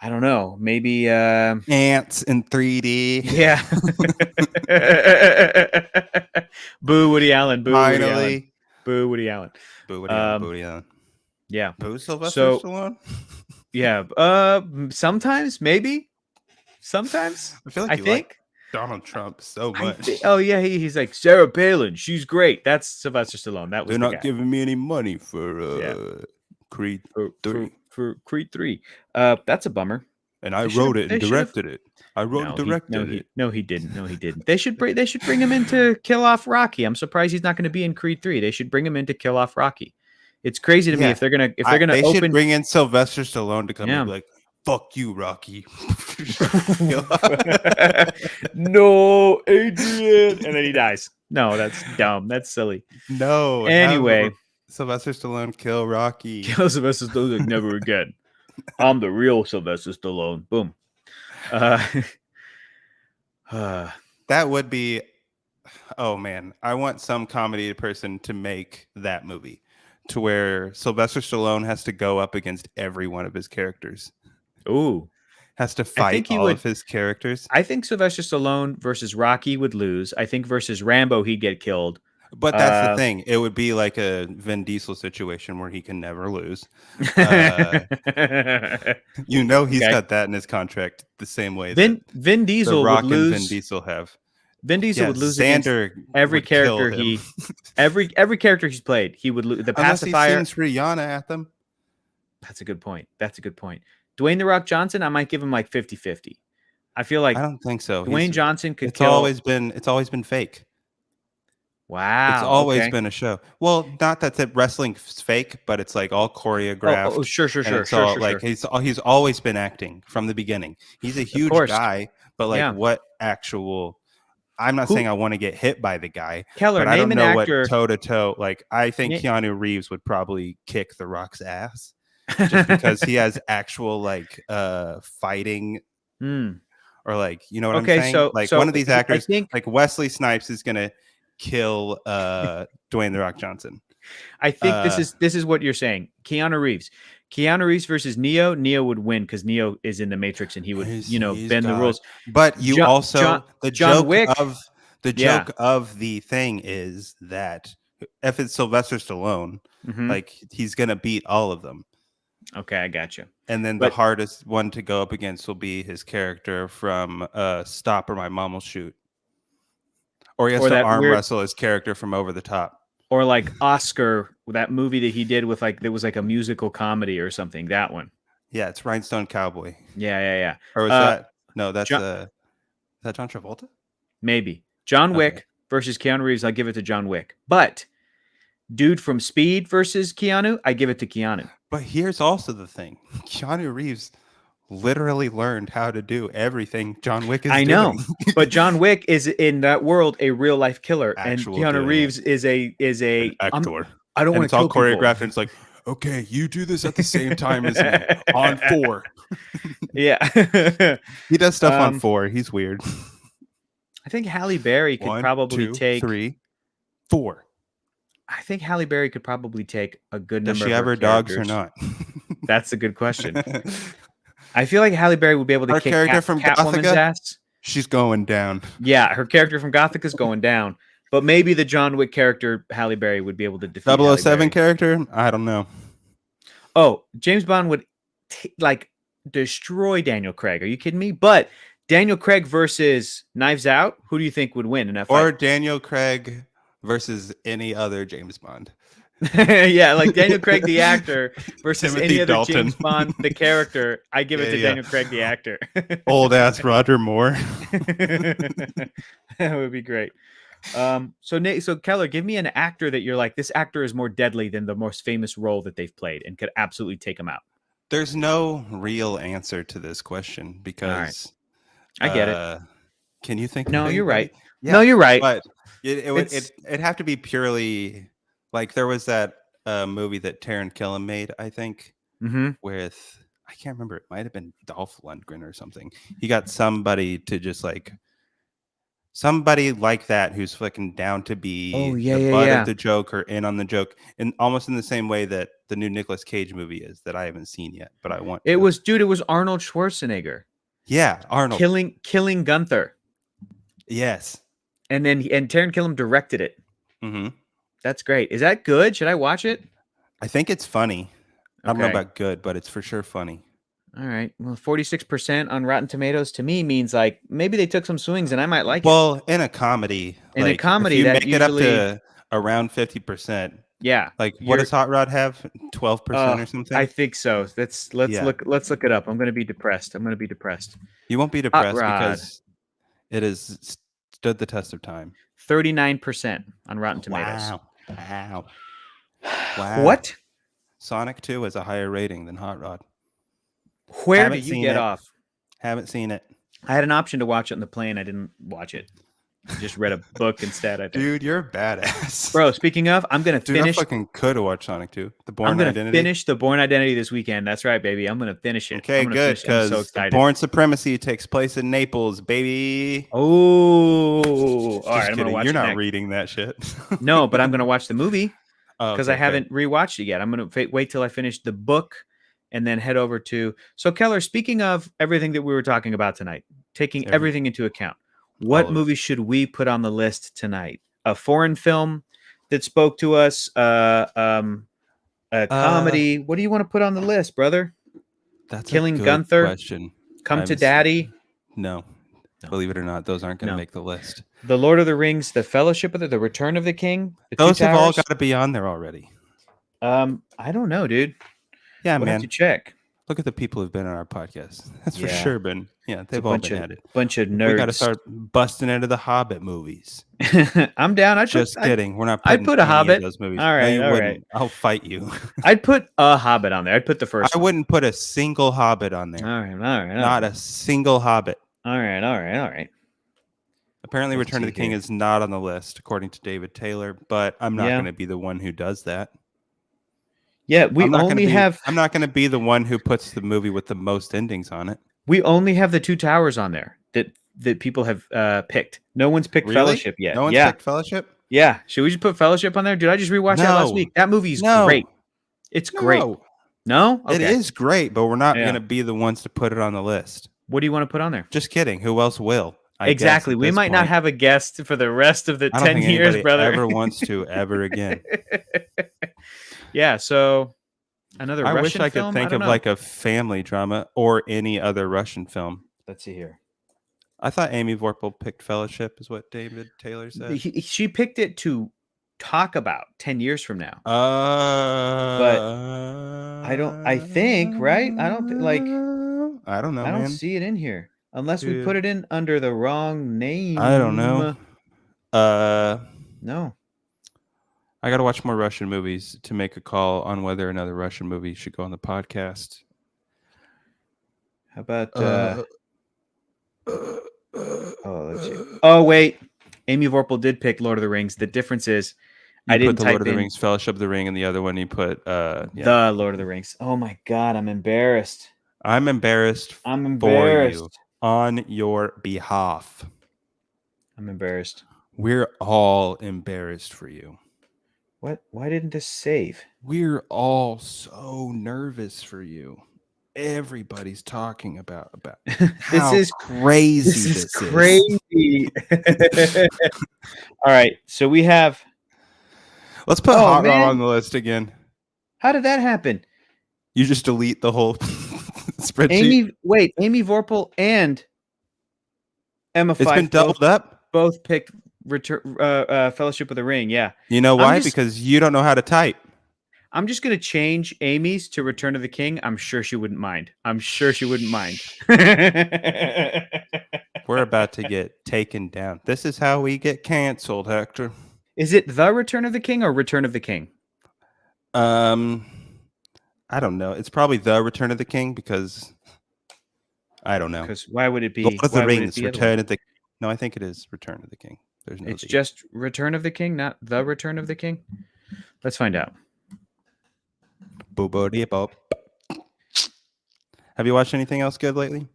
I don't know. Maybe ants in 3D. yeah. Boo Woody Allen, boo Woody Allen. Finally, Boo Woody Allen. booty on Um booty on. yeah. Boo Sylvester So Stallone. yeah, sometimes maybe. Sometimes I feel like I you like think Donald Trump so much. oh yeah, he's like Sarah Palin. She's great. That's Sylvester Stallone. That was They're the not guy. giving me any money for Yeah, Creed for 3. Creed 3. That's a bummer. And I wrote it and They should have. directed it. I wrote and directed it. No he didn't. No he didn't. They should bring him into Kill Off Rocky. I'm surprised he's not going to be in Creed 3. They should bring him into Kill Off Rocky. It's crazy to me Yeah. if they're gonna They should open. bring in Sylvester Stallone to come and Yeah. be like, fuck you, Rocky. No, Adrian, and then he dies. No, that's dumb. That's silly. No, Anyway, Sylvester Stallone kill Rocky. kill Sylvester Stallone like never again. I'm the real Sylvester Stallone. Boom. Uh, That would be, oh man, I want some comedy person to make that movie to where Sylvester Stallone has to go up against every one of his characters. Ooh, Has to I fight think he all would. of his characters. I think Sylvester Stallone versus Rocky would lose. I think versus Rambo he'd get killed. But that's the Uh, thing. It would be like a Vin Diesel situation where he can never lose. Uh, you know he's okay. got that in his contract the same way that Vin The Diesel would Rock and Vin lose. Diesel have. Vin Diesel Yeah, would lose against Xander every would kill character him. every character he's played. He would lose. The Unless he pacifier. sings Rihanna at them. That's a good point. That's a good point. Dwayne the Rock Johnson, I might give him like 50-50. I feel like I don't think so. Dwayne Johnson could it's kill. always been fake. It's Wow. always Okay. been a show. Well, not that wrestling's fake, but it's like all choreographed. Oh, sure, and it's all like he's always been acting from the beginning. He's a huge course. guy, but like Yeah. what actual? I'm not saying I want to get hit by the guy, Keller, but I don't name an know what actor. toe to toe. Like I think Keanu Reeves would probably kick The Rock's ass just because he has actual like fighting. Or like, you know what I'm saying? So like one of these actors, I think, like Wesley Snipes, is gonna kill Dwayne the Rock Johnson. I think this is what you're saying. Keanu Reeves versus Neo. Neo would win because Neo is in the Matrix and he would, bend the rules. But you the John joke Wick, of the thing is that if it's Sylvester Stallone, like he's gonna beat all of them. Okay, I got you. And then the hardest one to go up against will be his character from Stop or My Mom Will Shoot. Or he has to arm wrestle his character from Over the Top. Or like Oscar, that movie that he did with like, there was like a musical comedy or something. That one. Yeah, it's Rhinestone Cowboy. Yeah. Or was that? No, that's is that John Travolta? Maybe. John Wick versus Keanu Reeves, I'll give it to John Wick. But dude from Speed versus Keanu, I give it to Keanu. But here's also the thing. Keanu Reeves literally learned how to do everything John Wick is doing. I know. But John Wick is in that world a real life killer. And Keanu Reeves is a actor. I don't want to kill all choreographed and it's like, okay, you do this at the same time as me on 4. Yeah. He does stuff on 4. He's weird. I think Halle Berry could probably take 3, 4. I think Halle Berry could probably take a good number. Does she have her dogs or not? That's a good question. I feel like Halle Berry would be able to kick character from Catwoman's ass. She's going down. Yeah, her character from Gothic is going down. But maybe the John Wick character, Halle Berry, would be able to defeat 007 character? I don't know. Oh, James Bond would destroy Daniel Craig. Are you kidding me? But Daniel Craig versus Knives Out, who do you think would win in that fight? Or Daniel Craig versus any other James Bond. Yeah, like Daniel Craig the actor versus Timothy any other Dalton. James Bond the character. I give it to Daniel Craig the actor. Old ass Roger Moore. That would be great. So Keller, give me an actor that you're like, this actor is more deadly than the most famous role that they've played and could absolutely take him out. There's no real answer to this question because I get it. Can you think? No, of you're right. Yeah, no, you're right. But it'd have to be purely like there was that movie that Taron Killam made, I think, with I can't remember. It might have been Dolph Lundgren or something. He got somebody to just like somebody like that who's fucking down to be the butt of the joke or in on the joke, and almost in the same way that the new Nicolas Cage movie is that I haven't seen yet, but I want. It was Arnold Schwarzenegger. Yeah, Arnold killing Gunther. Yes, and Taron Killam directed it. That's great. Is that good? Should I watch it? I think it's funny. I don't know about good, but it's for sure funny. All right. Well, 46% on Rotten Tomatoes to me means like maybe they took some swings and I might like it. Well, in a comedy, if you make it up to around 50%. Yeah. Like what does Hot Rod have? 12% or something? I think so. Let's look it up. I'm going to be depressed. You won't be depressed because it has stood the test of time. 39% on Rotten Tomatoes. Wow. What? Sonic 2 has a higher rating than Hot Rod. Where did you get off? Haven't seen it. I had an option to watch it on the plane. I didn't watch it. I just read a book instead. I think. Dude, you're a badass. Bro, speaking of, I'm going to finish. I fucking could watch Sonic 2. The Bourne Identity. I'm going to finish The Bourne Identity this weekend. That's right, baby. I'm going to finish it. Okay, good, because so Bourne Supremacy takes place in Naples, baby. Oh, all right. I'm going to watch You're not reading that shit. No, but I'm going to watch the movie because I haven't rewatched it yet. I'm going to wait till I finish the book and then head over to. So, Keller, speaking of everything that we were talking about tonight, taking everything into account, All what of it. movie should we put on the list tonight? A foreign film that spoke to us, a comedy. What do you want to put on the list, brother? That's a Killing good Gunther, question. Come to Daddy. No, No, believe it or not, those aren't going to no. make the list. The Lord of the Rings, The Fellowship of the Return of the King, The Two Those have all Towers. got to be on there already. I don't know, dude. Yeah, We'll have to man. check. Look at the people who've been on our podcast. That's for Yeah. sure been. Yeah, It's a they've all been at it. bunch of We got to nerds. start busting into the Hobbit movies. I'm down. Just kidding. We're not I'd putting put a any Hobbit. of those movies. All No, right, you all wouldn't. right. I'll fight you. I'd put a Hobbit on there. I'd put the first I one. wouldn't put a single Hobbit on there. All right, all right, all Not right. a single Hobbit. All right, all right, all right. Apparently, Let's Return of see the King here. is not on the list, according to David Taylor, but I'm not Yeah. going to be the one who does that. Yeah, we I'm not only gonna be, have I'm not going to be the one who puts the movie with the most endings on it. we only have the Two Towers on there that people have picked. No one's picked Really? Fellowship yet. No one's Yeah. picked Fellowship? Yeah. Should we just put Fellowship on there? Dude, I just rewatched that last No. week. That movie's No. great. It's great. No. No? Okay. It is great, but we're not Yeah. going to be the ones to put it on the list. What do you want to put on there? Just kidding. Who else will? I Exactly. guess at We this might not point. have a guest for the rest of the I don't 10 think years, anybody brother. ever wants to ever again. Yeah, so another I Russian wish I could film? think don't of know. like a family drama or any other Russian film. Let's see here. I thought Amy Vorpal picked Fellowship, is what David Taylor said. She picked it to talk about 10 years from now. But I think, right? I don't like I don't know, I don't man. see it in here unless we Dude. put it in under the wrong name. I don't know. No. I got to watch more Russian movies to make a call on whether another Russian movie should go on the podcast. How about let's see. Oh, wait. Amy Vorpal did pick Lord of the Rings. The difference is You I didn't put the type Lord of the in Rings, Fellowship of the Ring, and the other one you put the Lord of the Rings. Oh my god, I'm embarrassed. I'm embarrassed I'm for embarrassed. you on your behalf. I'm embarrassed. We're all embarrassed for you. What? Why didn't this save? We're all so nervous for you. Everybody's talking about how This is crazy this is. crazy. All right, so we have. Let's put Oh, Hot Rod man. on the list again. How did that happen? You just delete the whole spreadsheet. Amy Vorpal and Emma It's been Fyfe doubled up. both picked Fellowship of the Ring. Yeah, You know why? just- Because you don't know how to type. I'm just gonna change Amy's to Return of the King. I'm sure she wouldn't mind. We're about to get taken down. This is how we get canceled, Hector. Is it The Return of the King or Return of the King? I don't know. It's probably The Return of the King because I don't know. Because why would it be? Lord of the why would it Rings, be otherwise? Return of the. No, I think it is Return of the King. There's no. It's D. just Return of the King, not The Return of the King. Let's find out. Boop-a-dee-bop. Have you watched anything else good lately?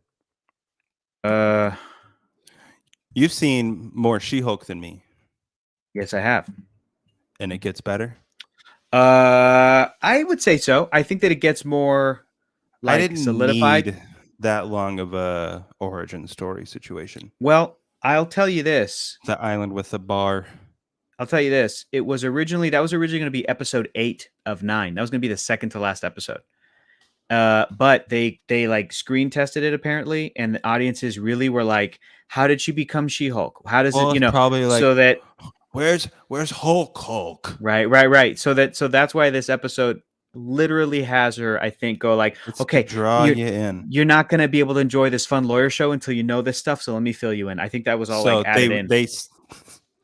You've seen more She-Hulk than me, Yes, I have. and it gets better. I would say so. I think that it gets more I didn't solidified. need that long of a origin story situation. Well, I'll tell you this. The island with the bar. I'll tell you this. That was originally going to be episode 8 of 9. That was going to be the second to last episode. But they like screen tested it apparently, and the audiences really were like, "How did she become She-Hulk? How does it? Probably like so that where's Hulk? right. So that's why this episode literally has her, I think, go like, It's okay, to draw you in. You're not going to be able to enjoy this fun lawyer show until you know this stuff. So let me fill you in. I think that was all like added in.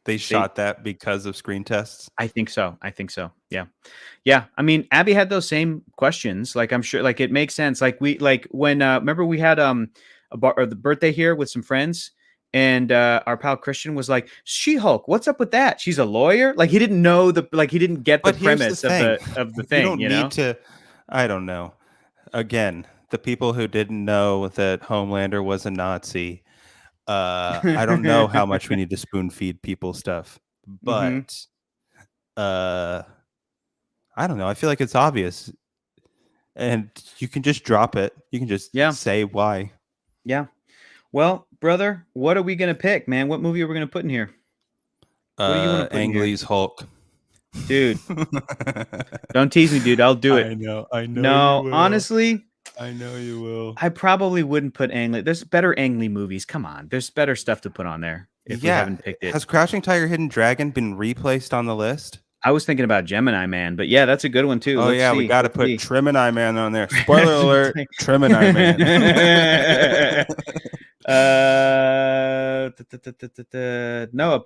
They shot that because of screen tests. I think so. Yeah. I mean, Abby had those same questions. Like, I'm sure, like, it makes sense. Like when remember we had the birthday here with some friends, and our pal Christian was like, "She-Hulk, what's up with that? She's a lawyer." Like, he didn't know he didn't get the premise of the thing. You don't need to. I don't know. Again, the people who didn't know that Homelander was a Nazi. I don't know how much we need to spoon feed people stuff, but I don't know. I feel like it's obvious. and you can just drop it. You can just Yeah. say why. Yeah. Well, brother, what are we gonna pick, man? What movie are we gonna put in here? What do you want to put in Ang here, Lee's Hulk. dude? Don't tease me, dude. I'll do it. I know you No, will. honestly, I know you will. I probably wouldn't put Ang Lee. There's better Ang Lee movies. Come on, there's better stuff to put on there if we Yeah. haven't picked it. Has Crouching Tiger, Hidden Dragon been replaced on the list? I was thinking about Gemini Man, but yeah, that's a good one too. Oh Let's yeah, we see. got to Let's put see. Trimini Man on there. Spoiler alert: Trimini Man. No,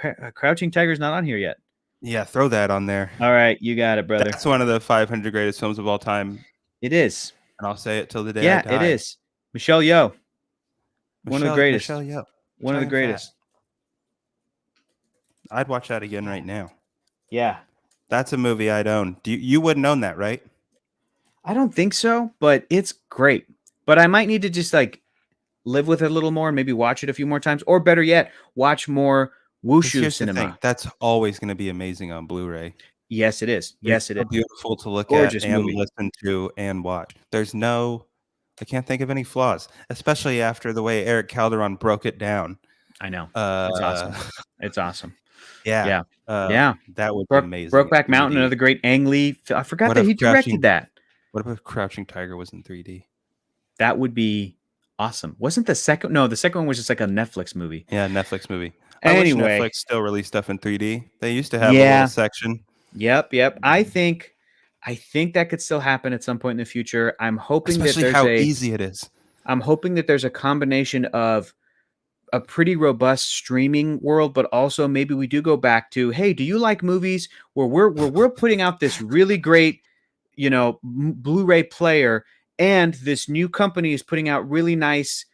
a Crouching Tiger's not on here yet. Yeah, throw that on there. All right, you got it, brother. That's one of the 500 greatest films of all time, It is. and I'll say it till the day I Yeah, die. it is. Michelle Yeoh, one of the greatest. Michelle Yeoh, One of the giant greatest. fat. I'd watch that again right now. Yeah. That's a movie I'd own. You wouldn't own that, right? I don't think so, but it's great. But I might need to just like live with it a little more and maybe watch it a few more times, or better yet, watch more 'Cause wushu here's the thing, cinema. that's always going to be amazing on Blu-ray. Yes, it is. Yes, it so is. beautiful to look Gorgeous at and movie. listen to and watch. I can't think of any flaws, especially after the way Eric Calderon broke it down. I know. It's awesome. It's awesome. Yeah. Yeah. Yeah. That would be amazing. Brokeback Mountain, another great Ang Lee. I forgot What that if he directed Crouching- that. What if Crouching Tiger was in 3D? That would be awesome. Wasn't the second? No, the second one was just like a Netflix movie. Yeah, Netflix movie. Anyway. I wish Netflix still released stuff in 3D. They used to have a Yeah. little section. Yep. I think that could still happen at some point in the future. I'm hoping Especially that how there's easy it is. I'm hoping that there's a combination of a pretty robust streaming world, but also maybe we do go back to, hey, do you like movies where we're putting out this really great, Blu-ray player, and this new company is putting out really nice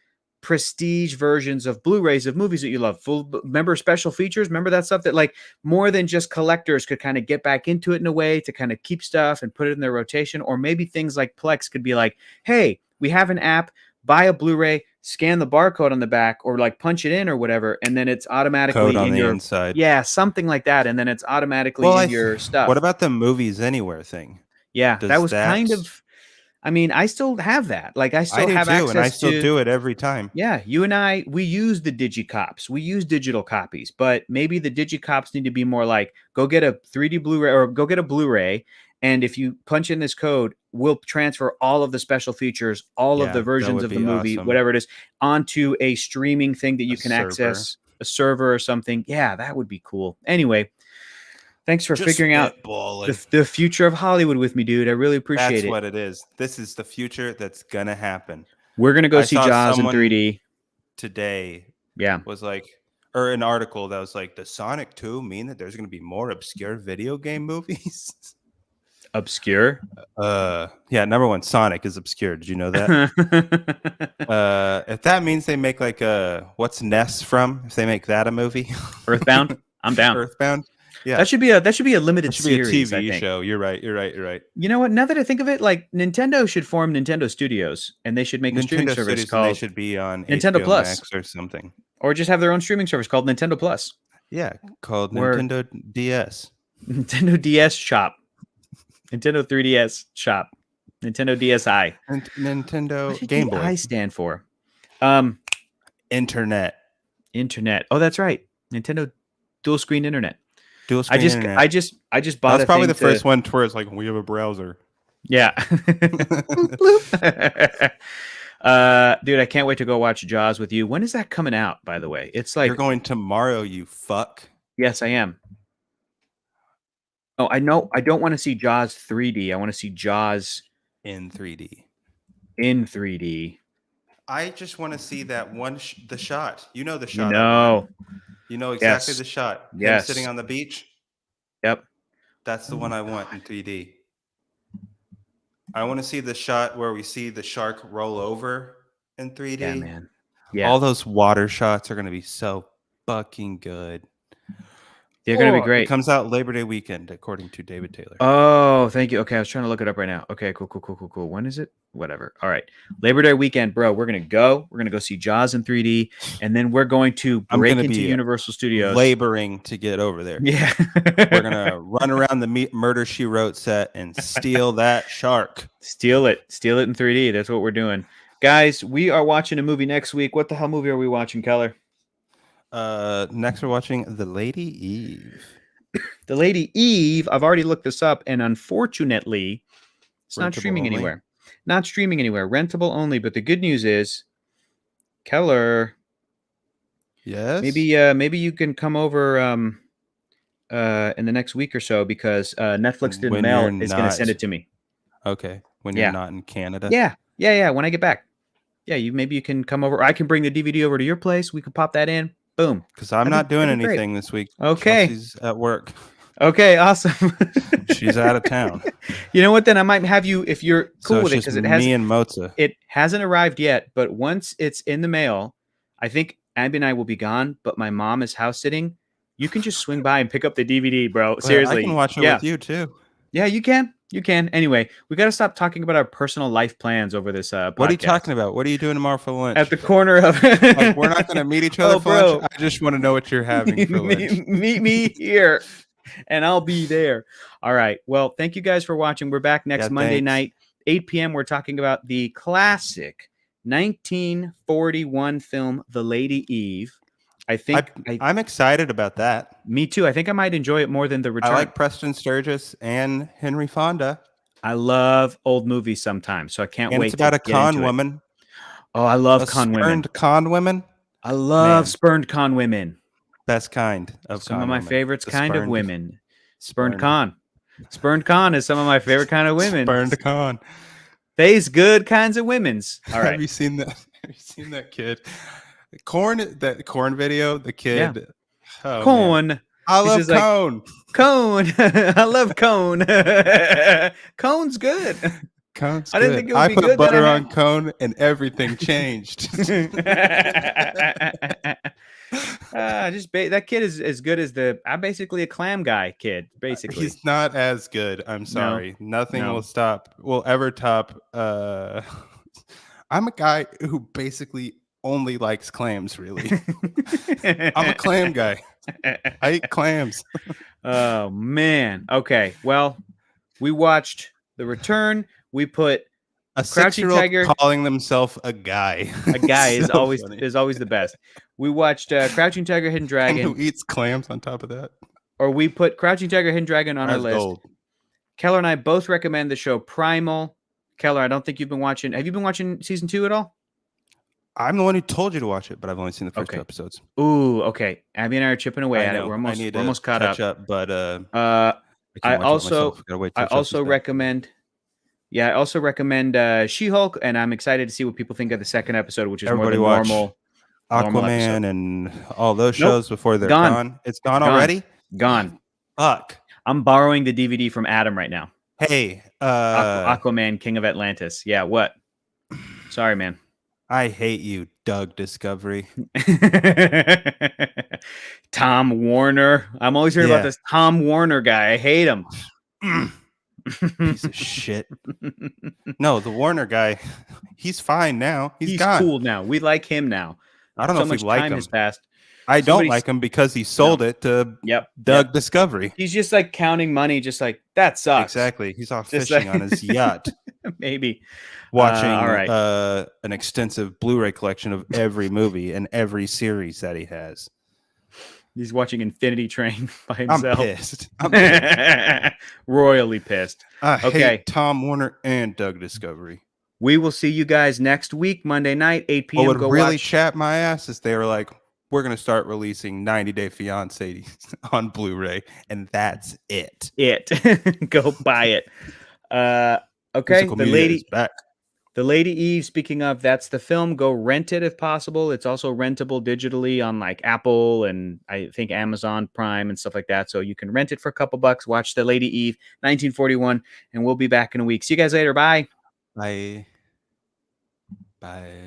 prestige versions of Blu-rays of movies that you love. Remember special features? Remember that stuff that like more than just collectors could kind of get back into it in a way to kind of keep stuff and put it in their rotation, or maybe things like Plex could be like, hey, we have an app, buy a Blu-ray, scan the barcode on the back, or like punch it in or whatever, and then it's automatically Code on in the your inside. Yeah, something like that, and then it's automatically in your stuff. What about the Movies Anywhere thing? Yeah, that was kind of. I mean, I still have that. Like, I still have access and I still to. do it every time. Yeah, you and I, we use the Digicops. We use digital copies, but maybe the Digicops need to be more like, go get a 3D Blu-ray or go get a Blu-ray, and if you punch in this code, we'll transfer all of the special features, all of the versions of the movie, awesome. whatever it is, onto a streaming thing that you can server. access, a server or something. Yeah, that would be cool. Anyway, thanks for figuring out the future of Hollywood with me, dude. I really appreciate it. That's what it is. This is the future that's going to happen. We're going to go see Jaws in 3D. Today was like, or an article that was like, does Sonic 2 mean that there's going to be more obscure video game movies? Obscure? Yeah, number one, Sonic is obscure. Did you know that? If that means they make like what's Ness from? If they make that a movie? Earthbound? I'm down. Earthbound? Yeah. That should be a limited series. Be a TV show. You're right. You know what? Now that I think of it, like Nintendo should form Nintendo Studios, and they should make a streaming service called. They should be on Nintendo HBO Plus Max or something, or just have their own streaming service called Nintendo Plus. Yeah, called Nintendo DS. Nintendo DS Shop. Nintendo 3DS Shop. Nintendo DSi. Nintendo Game Boy. I stand for. Internet. Oh, that's right. Nintendo Dual Screen Internet. Internet. I just bought. That's probably the first one where it's like we have a browser. Yeah. Dude, I can't wait to go watch Jaws with you. When is that coming out? By the way, it's like you're going tomorrow. You fuck. Yes, I am. Oh, I know. I don't want to see Jaws 3D. I want to see Jaws in 3D. In 3D. I just want to see that one. The shot. You know the shot. No. You know exactly the shot. Yes. Him sitting on the beach. Yep. That's the one I want in 3D. I want to see the shot where we see the shark roll over in 3D. Yeah, man. Yeah. All those water shots are going to be so fucking good. They're gonna be It great. comes out Labor Day weekend, according to David Taylor. Oh, thank you. Okay, I was trying to look it up right now. Okay, cool. When is it? Whatever. All right. Labor Day weekend, bro. We're gonna go. We're gonna go see Jaws in 3D, and then we're going to I'm break gonna into be Universal Studios. laboring to get over there. Yeah. We're gonna run around the Murder She Wrote set and steal that shark. Steal it in 3D. That's what we're doing, guys. We are watching a movie next week. What the hell movie are we watching, Keller? Next we're watching The Lady Eve. The Lady Eve. I've already looked this up, and unfortunately, it's not Rentable streaming only? anywhere. Not streaming anywhere. Rentable only. But the good news is, Keller, Yes. maybe you can come over in the next week or so, because Netflix When Mail you're is going to send not- it to me. Okay. When Yeah. you're not in Canada. Yeah. When I get back, maybe you can come over. I can bring the DVD over to your place. We can pop that in. Boom. Because I'm not doing anything this week. Okay. Chelsea's at work. Okay. Awesome. She's out of town. You know what? Then I might have you, if you're cool So with it, it's because just it has me and Mozza. it hasn't arrived yet. But once it's in the mail, I think Abby and I will be gone. But my mom is house sitting. You can just swing by and pick up the DVD, bro. Seriously. I can watch it with you too. Yeah, you can. You can. Anyway, we got to stop talking about our personal life plans over this podcast. What are you talking about? What are you doing tomorrow for lunch? At the corner of like, we're not going to meet each other for bro. lunch. I just want to know what you're having for lunch. Meet me here, and I'll be there. All right. Well, thank you guys for watching. We're back next Monday night, 8 p.m. We're talking about the classic 1941 film, The Lady Eve. I think I'm excited about that. Me too. I think I might enjoy it more than The Return. I like Preston Sturges and Henry Fonda. I love old movies sometimes, so I can't wait. And it's about a con woman. Oh, I love con women. Spurned con women. I love spurned con women. Best kind of some of my favorites kind of women. Spurned con. Spurned con is some of my favorite kind of women. Spurned con. They's good kinds of women's. All right. Have you seen that? Have you seen that kid? That corn video. The kid. Yeah. Oh, corn. Man. I love cone. Cone. I love cone. Cone's good. Cone's I didn't think it would be good. I put butter on cone and everything changed. That kid is as good as I'm basically a clam guy kid. Basically, he's not as good. I'm sorry. Nothing will ever top. I'm a guy who basically only likes clams. Really, I'm a clam guy. I eat clams. Oh man. Okay. Well, we watched The Return. We put a Crouching Tiger calling themselves a guy. A guy is always the best. We watched Crouching Tiger, Hidden Dragon. And who eats clams on top of that? Or we put Crouching Tiger, Hidden Dragon on our list. Gold. Keller and I both recommend the show Primal. Keller, I don't think you've been watching. Have you been watching season 2 at all? I'm the one who told you to watch it, but I've only seen the first 2 episodes. Ooh, okay. Abby and I are chipping away at it. We're almost caught up. But I also recommend. Yeah, I also recommend She-Hulk, and I'm excited to see what people think of the second episode, which is more than normal. Aquaman and all those shows before they're gone. It's gone already? Gone. Fuck. I'm borrowing the DVD from Adam right now. Hey. Aquaman, King of Atlantis. Yeah, what? Sorry, man. I hate you, Doug Discovery. Tom Warner. I'm always hearing about this Tom Warner guy. I hate him. Piece of shit. No, the Warner guy, he's fine now. He's gone. Cool now. We like him now. I don't know if we like him. Has passed. I don't like him because he sold it to Doug Discovery. He's just like counting money, just like, that sucks. Exactly. He's off fishing on his yacht. Maybe. Watching an extensive Blu-ray collection of every movie and every series that he has. He's watching Infinity Train by himself. I'm pissed. Royally pissed. I hate Tom Warner and Doug Discovery. We will see you guys next week, Monday night, 8 p.m. What would really chat my ass is they were like, we're going to start releasing 90 Day Fiancé on Blu-ray, and that's it. Go buy it. Okay, The Lady Eve, speaking of, that's the film. Go rent it if possible. It's also rentable digitally on like Apple and I think Amazon Prime and stuff like that. So you can rent it for a couple bucks. Watch The Lady Eve, 1941, and we'll be back in a week. See you guys later. Bye. Bye. Bye.